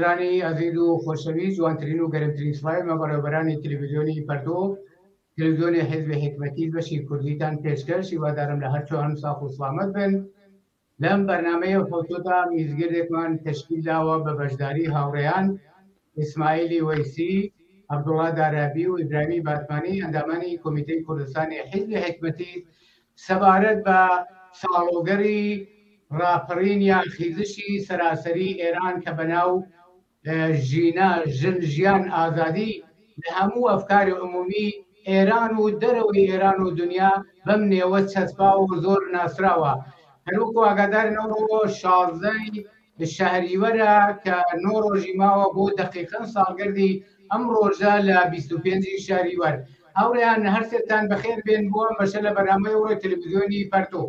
بینەرانی ئەزیز و خۆشەویست جوانترین و گەرمترین سڵاوی بەڕێوەبەرانی تەلەڤیزیۆنی پەرتۆ تەلەڤیزیۆنی حیزبی حکمەتی بەشی کوردیتان پێشکەش هیوادارم لە هەرچۆ هەم ساڵ و سڵامەت بن. لەم بەرنامەیە فۆتۆدا میزگردێکمان تشکیل داوە بە بەشداری هاوڕێیان ئیسماعیلی وەیسی، عەبدوڵڵا دارابی و ئیبراهیمی باتمانی ئەندامانی کۆمیتەی کوردستانی حیزبی حکمەتی سەبارەت بە ساڵۆگەری ڕاپەڕین یان خیزشی سەراسەری ئێران کە بەناو ژیان ئازادی لە هەموو ئەفکاری عمومی ئێران و دەرەوەی ئێران و دنیا بەم نێوە چەسپا و زۆر ناسراوە. هەروەکو ئاگادارن ئەوڕۆ 16 شەهریوەرە کە 9 ڕۆژی ماوە بۆ دەقیقەن ساڵگەردی ئەم ڕۆژە لە 25 شەهریوەر. هاوڕێیان هەرسێتان بەخێر بێن بۆ ئەم بەشە لە بەرنامەی ئەوڕۆی تەلەڤیزیۆنی پەرتۆ.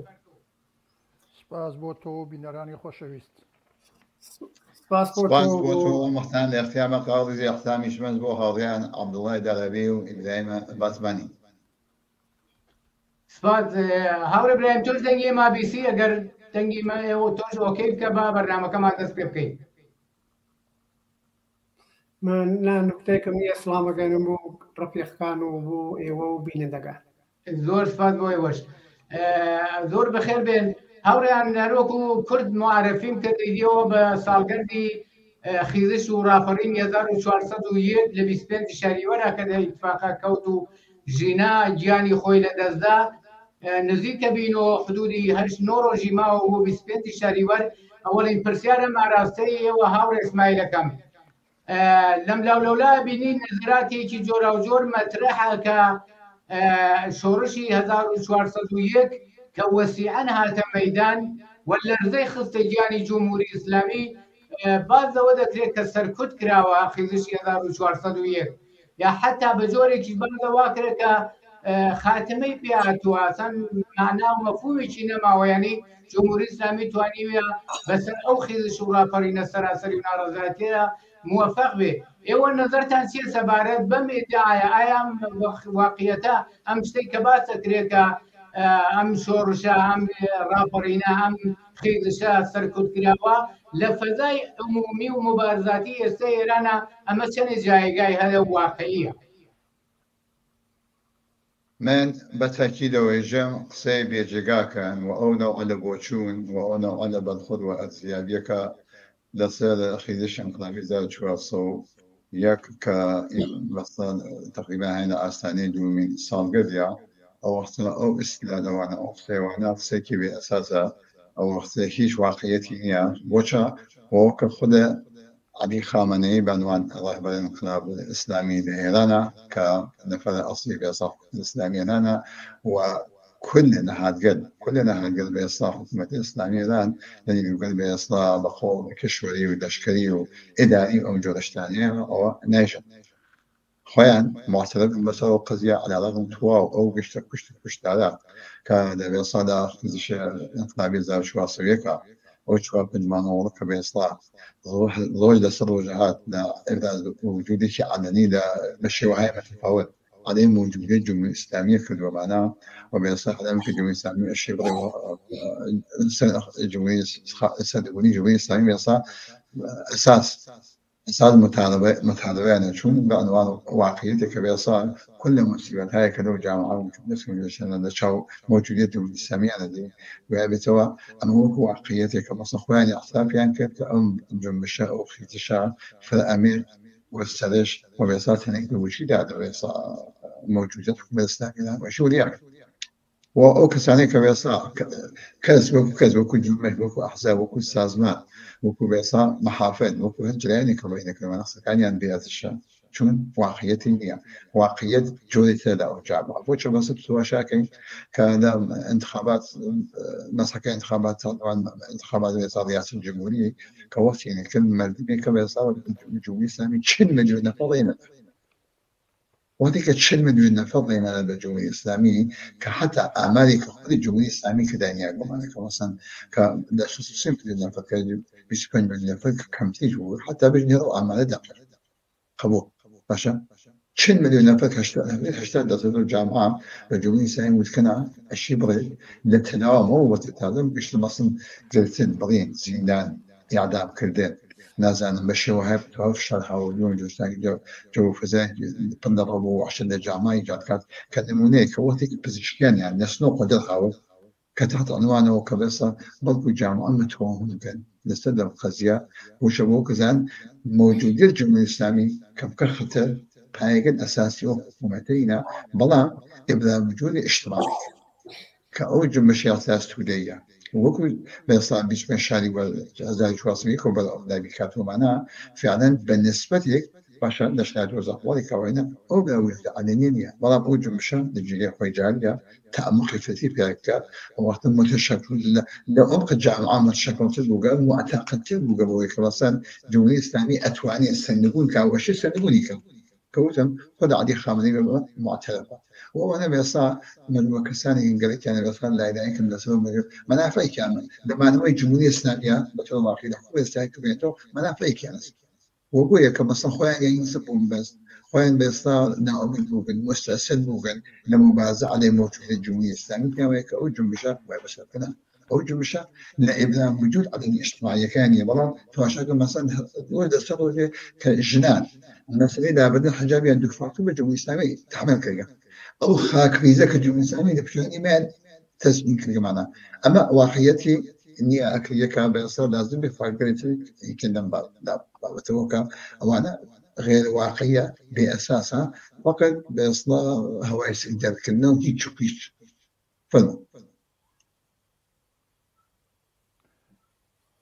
سپاس بۆ تۆ بینەرانی خۆشەویست. سپاس بۆ تۆ مەختان لە اختیامە قاڵی اختامیشمەند بۆ هاوڕێیان عەبدوڵڵای دارابی و ئیبراهیمە باتمانی. سپاس هاوڕێ برایم تۆش دەنگی MBC ئەگەر دەنگی ئێوە تۆش ئۆکەی بکە بە بەرنامەکەمان دەست پێ بکەین. من لا نکتەیەکم نییە سڵامەکەنم بۆ ڕەفیقەکان و بۆ ئێوە و بینەندەگان. زۆر سپاس بۆ ئێوەش زۆر بەخێر بێن. هاوڕێیان نەرۆک و کورد معرەفیم کردیەوە بە ساڵگەردی خیزش و ڕاپەڕین 1401 لە 25 شەهریوەرە کە لە ئیتفاقا کەوت و ژینا گیانی خۆی لەدەستدا نزیکە بینەوە حدودی 9 ڕۆژی ماوە بۆ 25 شەهریوەر. ئەوەڵین پرسیارم ئاراستەی ئێوە هاوڕێ ئیسماعیلەکەم لەم لاولەولا بینین نزراتێکی جۆرا و جۆر مەترەحە کە شۆڕشی 1401 کە وەسیعەن هاتە مەیدان و لەرزەی خستە گیانی جمهوری ئیسلامی بازەوە دەکرێت کە سەرکوت کراوە خیزشی 1401 یا حتا بە جۆرێکی بازەوا کرێت کە خاتمەی پێ هاتووە ئەسەن معنا و مەفهومێکی نەماوە یعنی جمهوری ئیسلامی توانیوە بەسەر ئەو خیزش و ڕاپەڕینە سەراسەری و ناڕەزایەتیە موفق بێ. ئێوە نەزەرتان چیە سەبارەت بەم ئیدعاە؟ ئایا واقعیەتە ئەم شتەی کە باسە کرێت کە ئەم شۆڕشە ئەم ڕاپەڕینە ئەم خیزشە سەرکوت کراوە لە فەزای عمومی و مبارزاتی ئێستا ئێرانە ئەمە چەندێ جایگای هەیە و واقعیە؟ من بەتاکیدەوەیژەم قسەی بێجێگاکەن و ئەو نەوە لە بۆچوون و ئەو نەوە لە بەدخود و ئەرزیابیەکە لەسەر خیزش انقلابی 1401 کە تقریبا هەینە ئاستانەی دومین ساڵگەردیە ئەو وەختە ئەو ئیسلادەوانە ئەو قسەیوانە قسێکی بێ ئەساسە ئەو وەختە هیچ واقعیەتی نییە. بۆچە بۆ کە خودە علی خامنەی بەعنوان ڕەهبەر انقلاب ئیسلامی لە ئێرانە کە نەفەرە ئەسڵی بێساڵ ئیسلامیانە و كل نهادقل بإصلاح حكومة الإسلام إيران يعني يقول بإصلاح بخول كشوري ودشكري وإداري أو جورشتانية أو نيشن خوان معترف بسوا قضية على رغم تواو أو كشت على كان بإصلاح انقلابي زار شو سويكا أو شو بنمان ورك بإصلاح روج لسر وجهات لا إبراز وجودي شيء علني لا مشي وهاي متفاوت عليه موجودية الجمهورية الإسلامية في الوبانة وبيصح الأمر في الجمهورية الإسلامية الشبري الجمهورية الإسلامية بيصح أساس متعربين شون بعنوان واقعيتك بيصح كل مصيبات هاي كدو جامعة ومسؤولية شو موجودية الجمهورية الإسلامية الذي وبتوا أمور واقعيتك بس أخواني أحساب يعني كيف أم جنب الشاء وخيت الشاء فالأمير والسرش وبيصات هناك بوجود هذا بيصات موجودة في الإسلام وشو ليه وكساني كبيصات كذب وكل جمل وكل أحزاب وكل سازمان وكل بيصات محافظ وكل هجراني كبينك لما نصك عني عن بيئة الشام شون واقعيتي هي واقعية جودة لا وجابة فوش بس بسوا شاكين كان انتخابات مسحك انتخابات طبعا انتخابات رئاسة الجمهورية كوقت يعني كل مردمي كبيصات الجمهورية الإسلامية كل مجهود فضينا وهذيك تشل مدينة فضلنا على الجمهورية الإسلامية كحتى أمريكا خذ الجمهورية الإسلامية كدانيا كمان كمثلا كدا شو سيم بدنا نفكر بيسبن بدنا نفكر كم تيجوا حتى بنيرو عمل دقيق قبول باشا تشل مدينة نفكر هشتاد دكتور الجامعة الجمهورية الإسلامية وتكنا الشيء بغي للتناوم وتتعلم إيش مثلا جلسين بغين زندان إعدام كردين نازانم بە شێوە هەیە شەر هاوردون جستانی جو فزای پندە ڕۆ عشر لە جامای جاتکات کە نمونەیە کە وەختێکی پزیشکیانیان نەسنۆ قدر خاوە کە تحت عنوانەوە کە بەسە بەڵکو جامعە متوهم بکەن لەسەر دەم قەزیە وشە بۆ کەزان موجودیت جمهوری ئیسلامی کە بکە خەتەر پایەگەن ئەساسی و حکوومەتەیە بەڵام ئبرام وجودی اجتماعی کە ئەو جنبشی ئاساس تودەیە وەکو بەێستا بیچمە شاری 1940 کۆ بەڵ ئەولابی کاتۆمانە فعلاً بە نسبەتێک باشە لە شای 2000 کاوێنە ئەو بەوێت علنی نییە بەڵام ئەو جنبشە لە جێگەی خۆی جاریە تعمق فتي بيك وقت متشكل لو عمق الجامعة متشكل بوجا معتقد بوجا بوجا مثلا جمهورية إسلامية أتواني السنقون كاوشي سنقوني كوتم خد عدي خامني معترفة وأنا بيصا من وكساني قالت يعني بس لا إذا يمكن لسبب منافع كان لما أنا جمهورية إسلامية بتقول ما كده هو يستحق بيته منافع كان وقوية كمثلا خويا ينسبون بس خوين بيصا ناومين بوغن مستأسل بوغن لمبازة على موجود الجمهورية الإسلامية كما أو جنبشة ويبشر كنا أو جنبشة لإبرام وجود على الاجتماعية كان يبلا فعشان مثلا ولد السطوة كجنان المسألة لابد الحجاب عندك فاطمة بالجمهورية الإسلامية تحمل كذا أو خاك ميزة كجمهورية الإسلامية بشكل إيمان تسمين كذا معنا أما واقعيتي إني أكلي كابيصا لازم بفاقرتي يمكن لا بتوقع وأنا غير واقعية بأساسها فقط بإصلاح هواي سيدات كنا وهي تشوفيش فن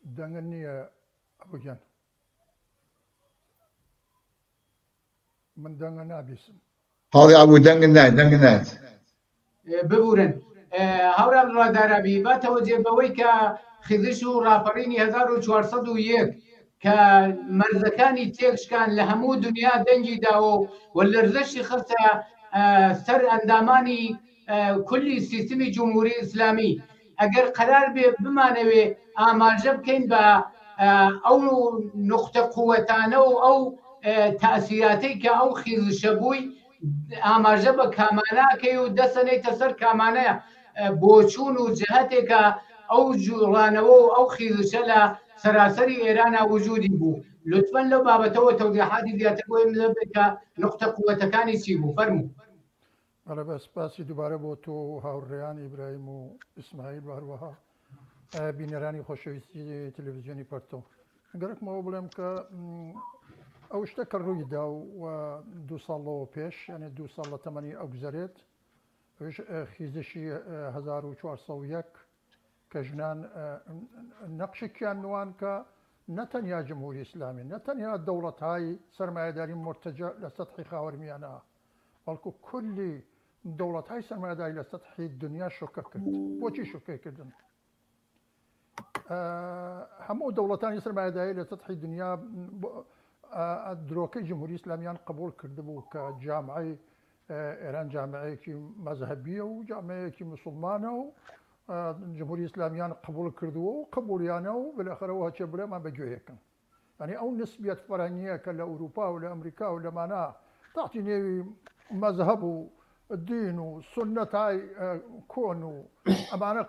دعني أبو جان من دعنا باسم هذا أبو دعنا ببورن هورا الله دربي بتوجه بويك خذشوا رافريني 1401 كمرزكاني تيكش كان لهمو دنيا دنجي داو والرزش خلصة سر انداماني كل سيستم جمهوري اسلامي اگر قرار بما نوي امارجب كين با او نقطة قوتانه او تأثيراتي او خذشبوي امارجب كامانا كيو دسني تسر كامانا بوچون وجهتك او جورانو او خذشلا سراسري إيران وجودي بو لطفاً لو بابته توضيحات زيادة بك نقطة قوة كان يسيبو فرمو أنا بس دوباره بو تو هاوريان إبراهيم وإسماعيل وهروها بينراني خوشويستي تلفزيوني بارتو قالك ما بقولهم ك أو اشتكر رويدا ودو صالو بيش يعني دو صالو 8 أجزريت خيزشي 1401 كجنان نقش كان نوان ك نتنيا جمهوري إسلامي نتنيا الدولة هاي سرمایه داری مرتجع لسطح خاورميانها بلكو كل دولة هاي سرمایه داری لسطح الدنيا شوكة كرد بوچي شوكة كردن همو دولتان سرمایه داری لسطح الدنيا دروكي جمهوري إسلاميان قبول كردبو كجامعة إيران جامعة كي مذهبية وجامعة كي مسلمانة جمهوري إسلاميان قبول كردوه وقبوليانه وبالآخر هو هالشيء ما بجوهيك يعني أو نسبة فرنية كالأوروبا ولا أمريكا ولا معناه تعطيني مذهب الدين والسنة هاي كون أمانة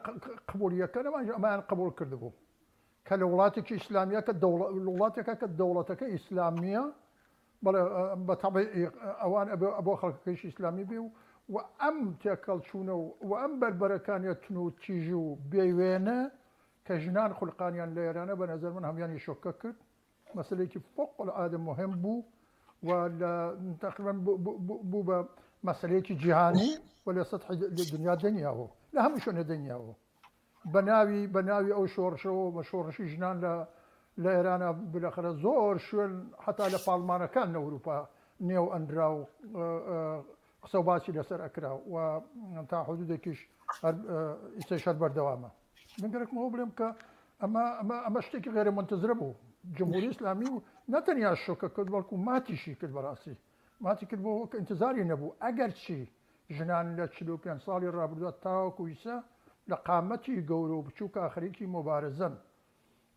قبولية كان أمانة قبول كردوه كالولاتك إسلامية كالدولاتك كالدولتك إسلامية بطبع أوان أبو خلق إسلامي بيو وأم تأكل شنو وأم بالبركان يتنو تيجو بيوينه كجنان خلقانيان ليرانا بنظر منهم يعني شككت مسألة فوق العادة مهم بو ولا تقريبا بو مسألة جهاني ولا سطح الدنيا دنياهو لا هم شون دنياهو بناوي أو شورشو مشورش جنان ليرانا بالآخر زور شو حتى لبارلمان كان أوروبا نيو أندراو قصوباتي لسر أكرا وانتا حدودكيش استشهاد بردوامه من قالك ما هو بلمك أما اشتكي غير منتظر به جمهوري إسلامي نتنيا الشوكة كدبالكم ما تشي كدبراسي ما تكدبو انتظاري نبو أجر شي جنان لتشلو بيان صالي الرابردو تاو كويسا لقامتي قولوا بشوك آخريكي مبارزا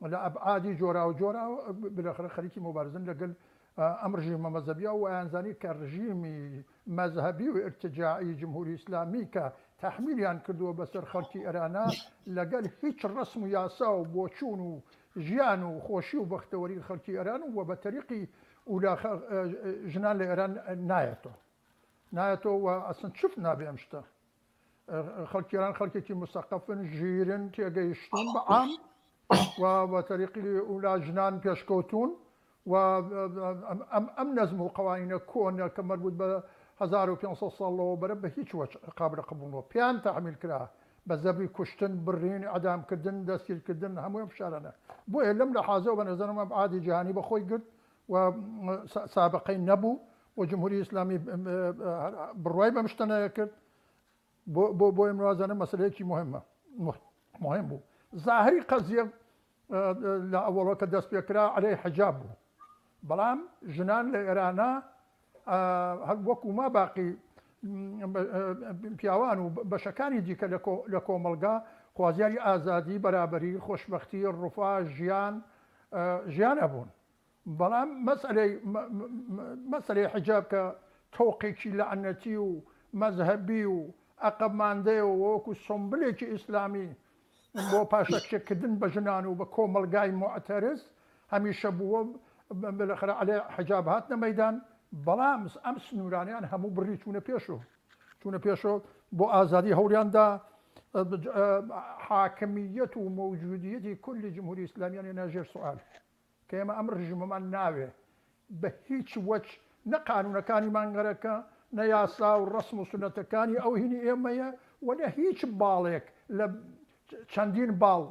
ولا أبعادي جورا وجورا بالآخر خليكي مبارزا لقل أمر رجيم مذهبي أو أنزاني كرجيم مذهبي وارتجاعي جمهوري إسلامي كتحميل يعني كردوا بسر خلقي إرانا لقال هيك الرسم ياسا وبوشون ژیان و خۆشی و بەختەوەری خەڵکی ئێران و بە تەریقی ولا ژنان لە ئێران نایەتەوە و ئەسن چفت نابێ ئەم شتە خەڵکی ئێران خەڵکێکی مستەقەفن ژیرن تێگەیشتون بە عام و بە تەریقی ولا ژنان پێشکەوتون و ئەم نەزم و قوانینە کۆنە کە مەربوط بە 1500 ساڵەوە بەرە بە هیچ وەجه قابل قبولەوە پیان تەحمیل کرا بە زەبری کوشتن بڕین ئەدامکردن دەستگیرکردن هەموو ئەم شارانە بۆیە لەم لە حازەوە بە نەزەرم ئەم عادی جیهانی بەخۆی گرت و سابقەی نەبوو و جمهوری ئیسلامی بڕوای بەم شتە نەکرد بۆ ئێمڕازانە مەسەلەیەکی مهم بوو ظاهری قەزیە لە ئەوڵە کە دەست پێکرا عەلەی حەجاب بوو بەڵام ژنان لە ئێرانە هەر وەکو ما باقی پیاوان و بەشەکانی دیکە لە کۆمەلگا خوازیاری ئازادی بەرابەری خۆشبەختی ڕووفا ژیان هەبوون بەڵام مەسەلەی حجاب کە تۆقێکی لەعنەتی و مەذهبی و عەقەبماندەیە و وەکو سۆمبلێکی ئیسلامی بۆ پاشەکشەکردن بە ژنان و بە کۆمەلگای معتەرز هەمیشە بووە بالاخره عەلەی حجاب هاتنە مەیدان بەڵام ئەم سنوورانیان هەموو بڕی چوونە پێشەوە بۆ ئازادی هەوریاندا حاکمیەت و مەوجودیەتی کولی جمهوری ئیسلامیان هێنا ژێر سوئال کە ئێمە ئەم ڕژیمەمان ناوێ بە هیچ وەج نە قانونەکانی مانگەرەکە نە یاسا و ڕەسم و سونەتەکانی ئەو هینی ئێمەیە و نە هیچ باڵێک لە چەندین باڵ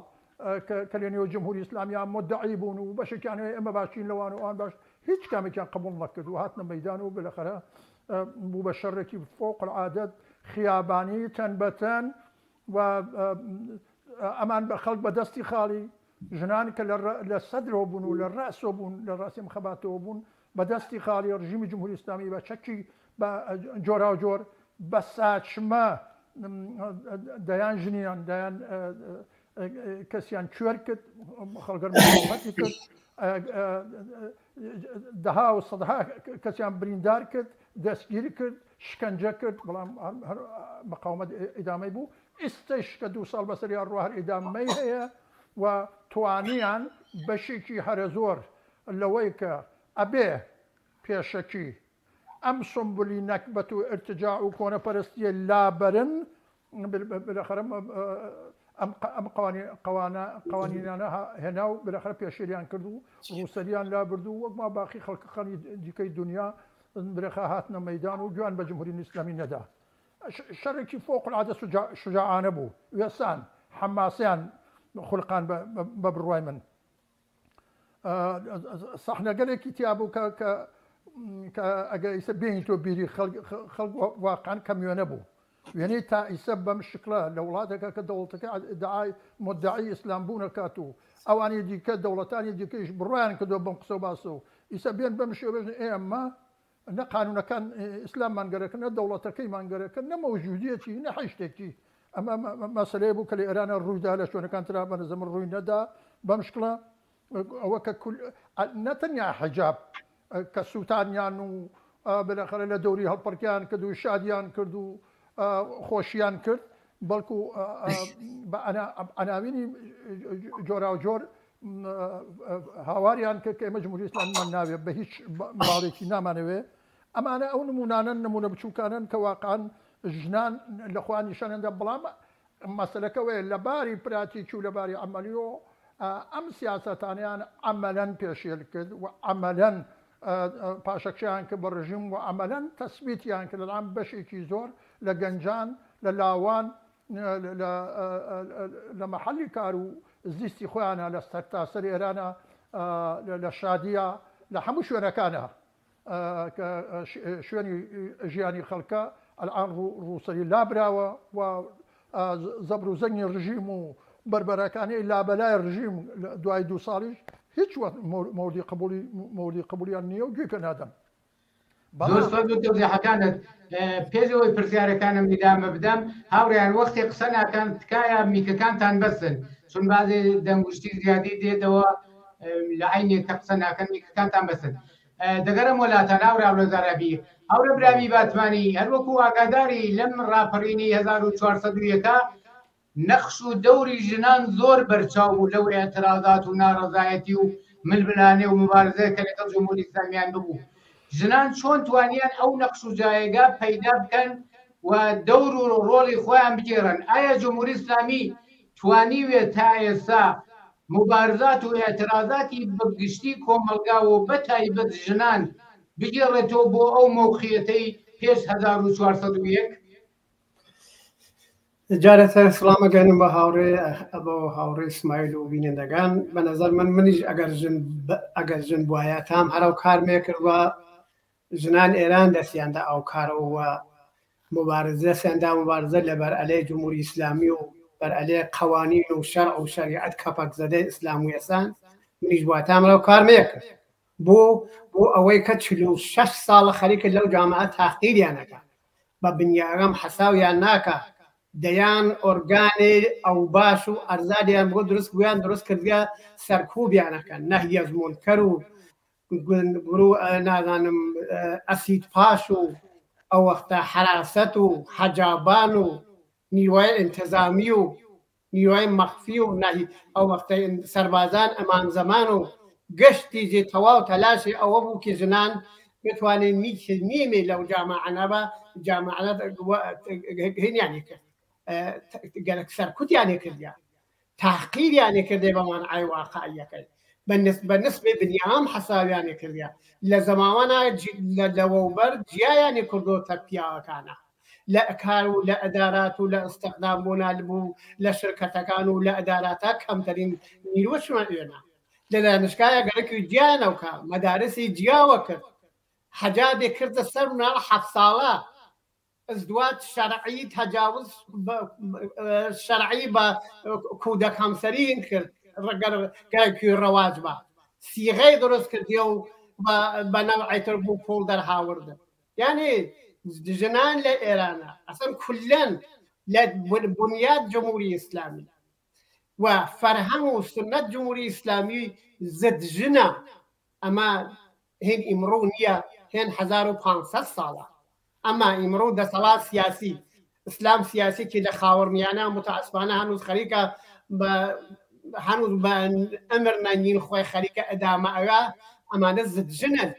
کە لە نێوە جمهوری ئیسلامیان مدعی بوون و بەشێکیان ئێمە باشین لەوان و ئەوان باش هیچ کامێکیان قبول نەکرد و هاتنە مەیدان و بالاخره بوو بە شەڕێکی فوق العادەت خیابانی تەنبەتەن و ئەمان بە خەڵک بە دەستی خاڵی ژنان کە لە سەدرەوە بوون و لە ڕاسەوە بوون لە ڕاستی مخەباتەوە بوون بە دەستی خاڵی ڕژیمی جمهوری ئیسلامی بە چەکی بە جۆرا و جۆر بە ساچمە دەیان ژنیان دەیان کەسیان کوێر کرد خەڵگەرمەتی کرد دەها و سەدها کەسیان بریندار کرد دەستگیری کرد شکنجە کرد بەڵام هەر مقاومەت ئیدامەی بوو ئێستش کە 2 ساڵ بەسەری ڕۆ هەر ئیدامەی هەیە و توانیان بەشێکی هەرە زۆر لەوەی کە ئەبێ پێشەکی ئەم سمبولی نەکبەت و ئرتجاع و کۆنەپەرستیە لابەرن بالاخره ئەم قوانینانە هێنا و بالاخره پێشێریان کرد و ڕووسەریان لابرد و وەک ما باقی خەڵکەکانی دیکەی دنیا برێخا هاتنە مەیدان و گویان بە جمهوری ئیسلامی نەدا شەڕێکی فوق العادە شجاعانە بوو وێسان حەماسیان خولقان بە بڕوای من سەحنەگەلێکی تیا بوو کە ئەگەر ئیسە بێنی تۆ بیری خەڵک واقعان کەمیێنە بوو وێنەی تا ئیسە بەم شکلە لە وڵاتێکە کە دەوڵەتەکە مدعی ئیسلام بوو نەکات و ئەوانی دیکە دەوڵەتانی دیکەش بڕوایان کردو بەم قسە و باسە و ئیسە بێن بەم شێوە بێژن ئێمە نە قانونەکان ئیسلام مانگەرەکە نە دەوڵەتەکەی مانگەرەکە نە مەوجودیەتی نە هەشتێکی ئەمە مەسەلەیە بوو کە لە ئێرانە ڕوویدا لە شوێنەکان ترا بە نەزەمن ڕووی نەدا بەم شکڵە ئەوە کە نەتەنیا حەجاب کە سووتانیان و بالاخره لە دەوری هەڵپەرکیان کرد و شادیان کرد و خۆشیان کرد بەڵکو بە ئەناوینی جۆرا و جۆر هاواریان کرد کە ئێمە جمهوری ئیسلامیمان ناوێت بە هیچ باڵێکی نامانەوێ ئەمانە ئەو نمونانە نمونە بچووکانن کە واقعان ژنان لەخوا نیشانەندا بەڵام مەسەلەکەوەیە لە باری پراتیکی و لە باری ئەمەلیۆ ئەم سیاسەتانیان ئەمەلەن پێشێل کرد و ئەمەلەن پاشەکشیان کرد بە ڕژیم و ئەمەلەن تەسبیتیان کرد لەڵام بەشێکی زۆر لە گەنجان لە لاوان لە مەحەلی کار و زیستی خۆیانە لە سەرتاسەر ئێرانە لە شادیە لە هەموو شوێنەکانە کە شوێنی ژیانی خەڵکە ئەلعان ڕووسەری لابراوە و زەبر و زەنگی ڕژیم و بربەرەکانی لابەلای ڕژیم دوای 2 ساڵیش هیچ مەوردی قبولیان نییە و گوێ پێ نادەن دۆزیحەکانت پێشەوەی پرسیارەکانم میدامە بدەم هاوڕێیان وەختی قسە ناکەن تکایە میکەکانتان بەسن چون بازێ دەنگشتی زیادی دێتەوە لە عینێک کە قسە ناکەن میکەکانتان بەسن دەگەرم وڵاتان هاوراو لە زارابی هاورە برامی باتمانی هەروەکو ئاگاداری لەم ڕاپەڕینی 1400 نەخش و دەوری ژنان زۆر بەرچاو بوو لەو ئێترازات و ناڕەزایەتی و ملبنانێ و مبارزەیە کە لەگەڵ جمهوری ئیسلامیان ببوو. ژنان چۆن توانیان ئەو نەخش و جایگا پەیدا بکەن و دەور و ڕۆڵی خۆیان بگێڕن؟ ئایا جمهوری ئیسلامی توانیوێت تا ئێستا مبارزات و ئێترازاتی بەگشتی کۆمەلگا و بەتایبەت ژنان بگێڕێتەوە بۆ ئەو مۆقعیەتەی پێش 1401؟ جارەتە سڵامەگەنم بە هاوڕێ بۆ هاوڕێ اسماعیل و بینندەکان. بە نەزەر منیش ئەگەر ژن بواە تام هەرو کارمێ کردوە ژنان ئێران دەستیاندا ئەو کارەوە مبارزە سێندا مبارزە لەبەر ئەلێ جمهوری ئیسلامی و بەر ئەلێ قوانین و شەرع و شەریعەت کەپەک زەدەی ئیسلام و ئێسان منیش بووە تام هەرو کارمێ کرد بۆ ئەوەی کە 46 ساڵە خەریکە لەو جامعە تاقیریانەکە بە بنیاغەم حەساویان ناکە دەیان ئۆرگانێ ئەو باش و ئەرزادیان بۆ دروست بوویان دروست کردگە سەرکوبیانەکەن نەهی ئەز مونکەر و نازانم ئەسید پاش و ئەو وەختە حراست و حەجابان و نیروای انتظامی و نیروای مەخفی و نەهی ئەو وەختە سەربازان ئەمان زەمان و گەشتی جێ تەواو تەلاشی ئەوە بوو کە ژنان بتوانین نیمێ لەو جامعەنەبە جامعەت هێنیانی کرد گەلک سەرکوتیانێ کردیان تاقیریانێ کردێ بەمان ئای واقعیەکەی بە نسبێ بنیام حەساویانێ کردیان لە زەماوانە لەوەوبەر جیایانی کردۆتە پیاوەکانە لە ئەکار و لە ئەدارات و لە ئەستەقدام بۆ نالبوو لە شرکەتەکان و لە ئەداراتە کەمترین نیروەشمان وێنە لە دانشگایە گەرەکی جیانەوکە مەدارسی جیاوە کرد حەجابێ کردە سەر مناڵ 7 ساڵە ازدواج شرعی تجاوز شرعی بە کودک هەمسەرین کرد ڕگەرگایکی ڕەواج بە سیغەی دروست کردی و بە نەوعیتر بوو پۆڵ دەرهاوردن. یعنی ژنان لە ئێرانە ئەسەن کولەن لە بنیاد جمهوری ئیسلامی و فەرهەنگ و سنەت جمهوری ئیسلامی زد ژنە ئەمە هێن ئیمڕۆ نییە هێن 1500 ساڵە. ئەمە ئیمڕۆ دەسەڵات سیاسی ئیسلام سیاسیکی لە خاوەڕمیانە متعاسفانە هەنووز خەریکە هەنووز بە ئەمر نەنین خۆی خەریکە ئەدامە ئەوە ئەمانە زد ژنن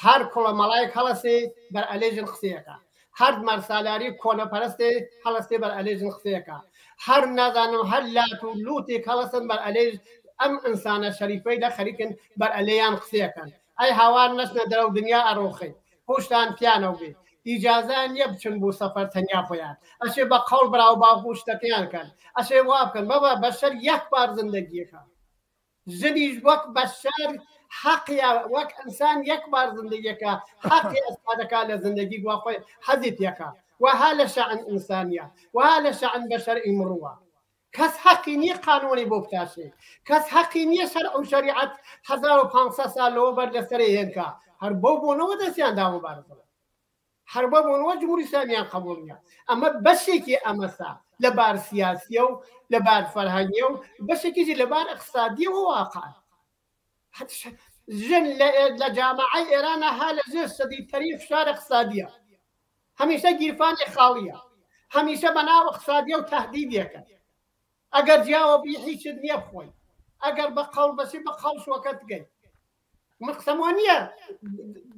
هەر کوڵە مەڵایەک هەڵەسێ بەر ئەلێژن قسەیەکە هەر مەرسالاری کۆنەپەرستێ هەڵەستێ بەر ئەلێژن قسەیەکە هەر نازانم هەر لات و لوتێک هەڵەسن بەر ئەلێژ ئەم ئینسانە شەریفەی لە خەریکن بەر ئەلێیان قسەیەکەن ئەی هاوار نەچنە دەرەو دنیا ئەڕۆخی هۆشتان پیانەوە بێ ئیجازان نیە بچن بۆ سەفەر تەنیا خۆیان ئەشێ بە قەڵ براو باو شتەکەیان کەن ئەشێ وا بکەن بەبە بەشەر یەک بار زندگیەکە ژنیش وەک بەشەر حەقیە وەک ئینسان یەک بار زندگیەکە حەقی ئەستادەکە لە زندگی گوا خۆی حەزیت یەکە وها لە شەعن ئینسانیە وها لە شەعن بەشەر ئیمڕووە کەس حەقی نییە قانونی بۆ بتاشێ کەس حەقی نییە شەرع و شەریعەت 1500 ساڵ لەوە بەر لەسەرێ هێنکە هەر بۆ بۆنەوە دەستیاندا مبارزە هەر بە بۆنەوە جمهوری ئیسلامیان قبوڵ نییە ئەمە بەشێکی ئەمەسا لەبار سیاسیە و لەبار فەرهەنگیە و بەشێکیشی لەبار اقتصادیەوە واقعە ژن لە جامعەی ئێرانە ها لە ژێر شەدیدترین فشار اقتصادیە هەمیشە گیرفانی خاڵیە هەمیشە بەناو اقتصادیە و تەهدیدێکە ئەگەر جیاوە بی هیچت نییە بخۆی ئەگەر بە قەڵ بەشی بە قەڵ شوەکەت گەی من قسەمەوە نییە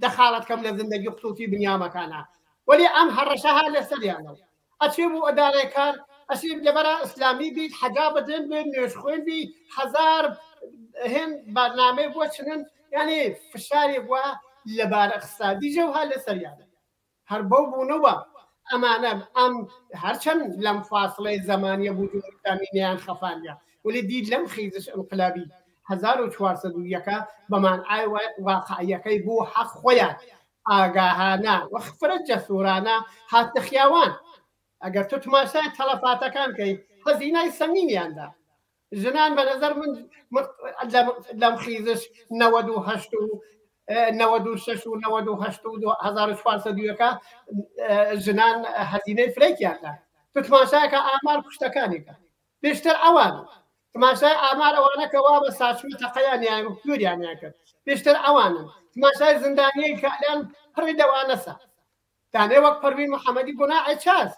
دەخالت کەم لە زندگی خصوصی بنیامەکانە وەلی ئەم هەڕەشەها لەسەریانەوە ئەچێ بوو ئەدارەی کار ئەشی لەبەرە ئیسلامی بیت حەجابەدن بێت نوێژ خوێن بی هەزار هێن بەرنامەی بۆ چنن یعنی فشاری بووە لەبار اقتصادی جەوها لەسەریانە هەر بەو بوونەوە ئەمانە ئەم هەرچەند لەم فاصلەی زەمانیە بوو جمهوریەکانیان خەفانیە ولی دیت لەم خیزش انقلابی 1401 بەمان ئای واقعیەکەی بوو حەق خۆیان ئاگاهانە وەخفرە جەسوورانە هاتنە خیاوان ئەگەر تو تماشای تەلەفاتەکان کەی هەزینای سەمینیاندا ژنان بە نەزەر من لەم خیزش 98 و 96 و 98 و 1400 ژنان هەزینەی فرێکیاندا تو تماشایەکە ئامار کوشتەکانێکە بێشتر ئەوان تماشای ئامار ئەوانەکەوا بە ساچمی تەقەیانیان و کووریانیان کرد بێشتر ئەوانن تماشای زندانیەی کەلان پڕی دەوانەسە دانێ وەک پەروین محەممەدی بۆ ناعی چاس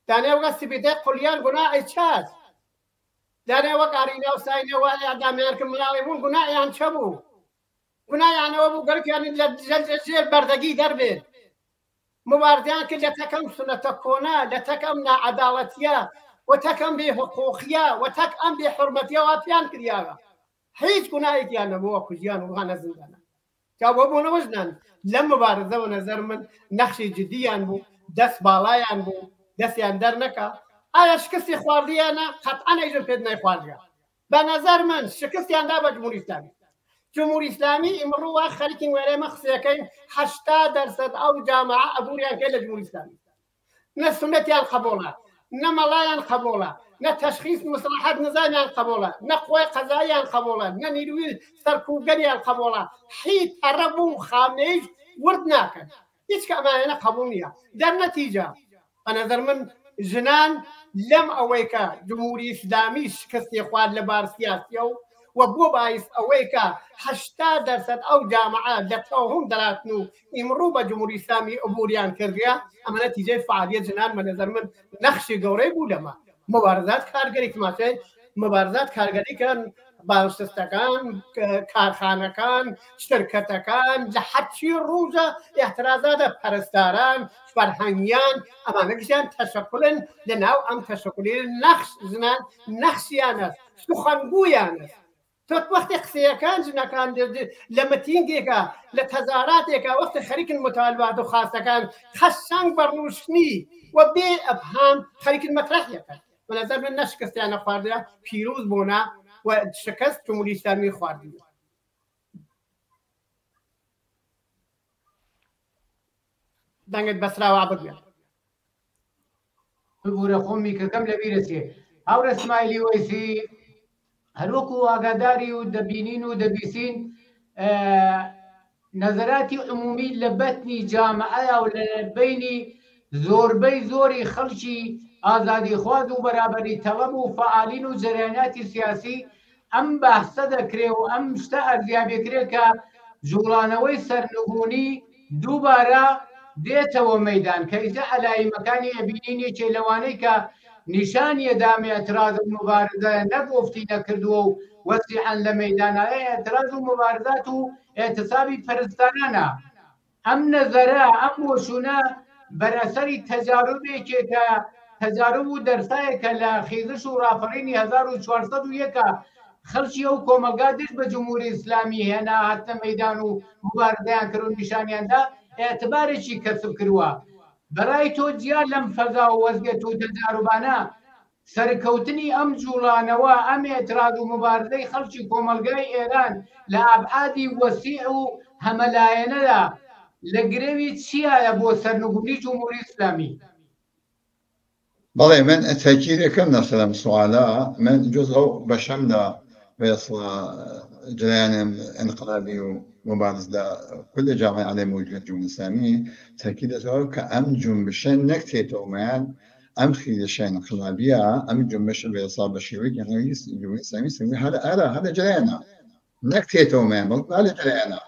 دانه وقت سبیده قلیان گناه چاست دانه وقت آرینا و ساینه و اعدامیان که منالیمون گناه یان چبو گناه یان او بو گرک یعنی جل بردگی دربه مبارزان که لتکم سنت کونه لتکم ناعدالتیه و تکم به حقوقیه و تکم به حرمتیه و پیان کریاگه هیچ گناهی که نبوده کجیان و غنا زندانه جواب بونه وجدان لم مبارزه و نظر من نقش جدیان بو دست بالایان بو دست اندر نکا آیا شکستی خواردیه نه قطعا ایجن پید نخواردیه به نظر من شکستی انده با جمهوری اسلامی جمهوری اسلامی امرو و خلیکین ویره مخصیه که 80% او جامعه ابوریان که جمهوری اسلامی نه سنتیان قبوله نه ملایان قبوله نه تشخیص مصلحات نظامیان قبوله نه قوی قضاییان قبوله نه نیروی سرکوبگریان قبوله هیچ طرف و خامنه‌ای ورد نکن هیچ که امانه قبول نیه در نتیجه به نظر من جنان لم اویکا جمهوری اسلامی شکستی خواد لبار سیاسی و بو باعث اویکا 80% او جامعه لتوهم دراتنو امرو با جمهوری اسلامی عبوریان کردیا اما نتیجه فعالیت جنان به نظر من نقش گوره بودم مبارزات کارگری که ماشه مبارزات کارگری کن بازنشستگان کارخانه‌کان شرکتکان لحچی روزه اعتراضات پرستاران فرهنگیان اما نگشان تشکلن لناو ام تشکلی نقش زنان نقشیان است سخنگویان است تو وقت قصیکان جنکان لمتینگیکا لتظاهراتیکا وقت خریک مطالبات و خاصکان خشنگ برنوشنی و بی ابهام خریک مطرحیکا به نظر من نشکستیان خواردیا پیروز بونا و شکست جمهوری اسلامی خواردی دنگت بسرا و عبد بیان ببوره خومی که کم لبیرسی او رسمایلی ویسی هلوکو آگاداری و دبینین و دبیسین نظراتی عمومی لبتنی جامعه و لبینی زوربی زوری خلچی آزادی خواهد و برابری طلب و فعالین و جریانات سیاسی ام بحثه دکره و ام شتا ارزیابی کره که جولانوی سرنگونی دوباره دیتا و میدان که ایزا علای مکانی ابینینی چه لوانی که نشانی دام اعتراض و مبارزه نگفتی نکردو و وسیعا لمیدان اعتراض و مبارزات و اعتصابی پرستانانا ام نظره ام وشونه بر اثر تجاربی که تجارب و درسایی که لخیزش و رافرینی 1401 خلچی و کوملگادش به جمهوری اسلامی هنا حتی میدان و مبارزه کرون نشانیان دا اعتباری چی کسب کروا برای تو جیان لم فضا و وزگت و تجاربانه سرکوتنی ام جولانوا ام اعتراض و مبارزه خلچی کوملگای ایران لابعادی وسیع و هملاینه دا لگروی چیه بو سرنگونی جمهوری اسلامی بله من تأكيد كم نسلم سؤالا من جزء بشمل بيصل جريان انقلابي ومبارزة كل جامعة على موجود جمهوري الإسلامي تأكيد سؤال كأم جنبشين نكتيتو مان أم خيلشين انقلابية أم جنبش بيصل بشيوي يعني جمهوري الإسلامي يسوي هذا جريانا نكتيتو مان هذا جريانا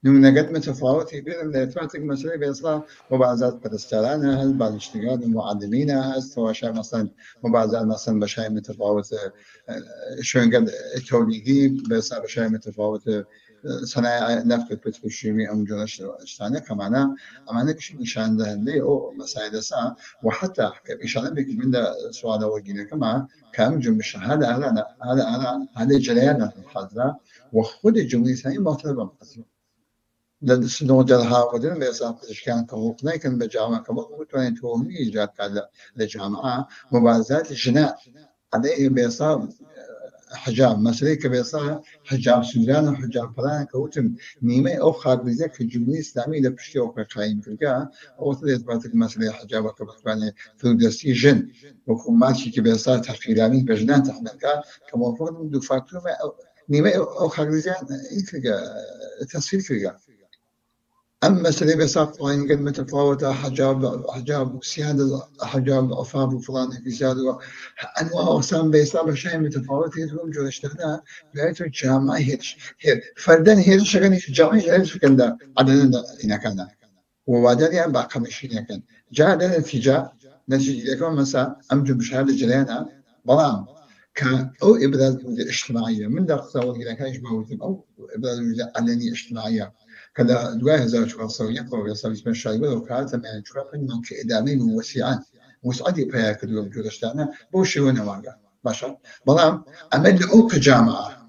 نقد متفاوت بين الاتفاق المسؤولية بإصلاح مبارزات برستالان هز بعض اشتغال المعلمين هز تواشى مثلا مبارزات مثلا بشاي متفاوتة شون قد توليدي بإصلاح بشاي متفاوتة صناعة نفط البتروشيمي أم جونش اشتانه كمانا أمانة كشي نشان ده اللي أو مساعدة ساعة وحتى إشارة بك من ده سؤال وجينا كمان كم جمش هذا جريان الحضرة وخود الجمهورية الإسلامية معترضة بالقضية لسنو جلها ودين بيصاب كان كموق لكن بجامعة كموق وتوين توهمي جات على الجامعة مبارزات الجناء عليه بيصاب حجاب مسألة كبيصاب حجاب سودان وحجاب فلان كوتم نيمة أو خارجية كجمهورية إسلامية لبشتي أو كقايم كذا أو تثبت المسألة حجاب كبيصاب ثلثي جن وكماتي كبيصاب تحقيراني بجنان تحملك كموفق دو فاكتور نيمة أو خارجية إيه تصوير كذا أما مسألة بساط وين قد متفاوتة حجاب سيادة حجاب عفاف وفلان في سيادة أنواع أقسام بيصاب شيء متفاوت يتوم جو اشتغلنا بقيت الجامعة هي فردان هي شغلني في الجامعة هي شغلنا عدنا هنا كنا وبعدين يعني بقى مشينا كان جاء النتيجة نتيجة كمان مثلا أمجد بشهادة جلينا بلام كان أو إبراز وجود اجتماعية من دقة وإذا كان يشبه وجود أو إبراز وجود علنية اجتماعية كذا دواء هزار شو صوية ويصل اسم الشايبة وكالة من شرف من كإدامين ووسيعان وسعدي بها كدوا وجود اشتانا بوشي ونواقع باشا بلام أمد أو كجامعة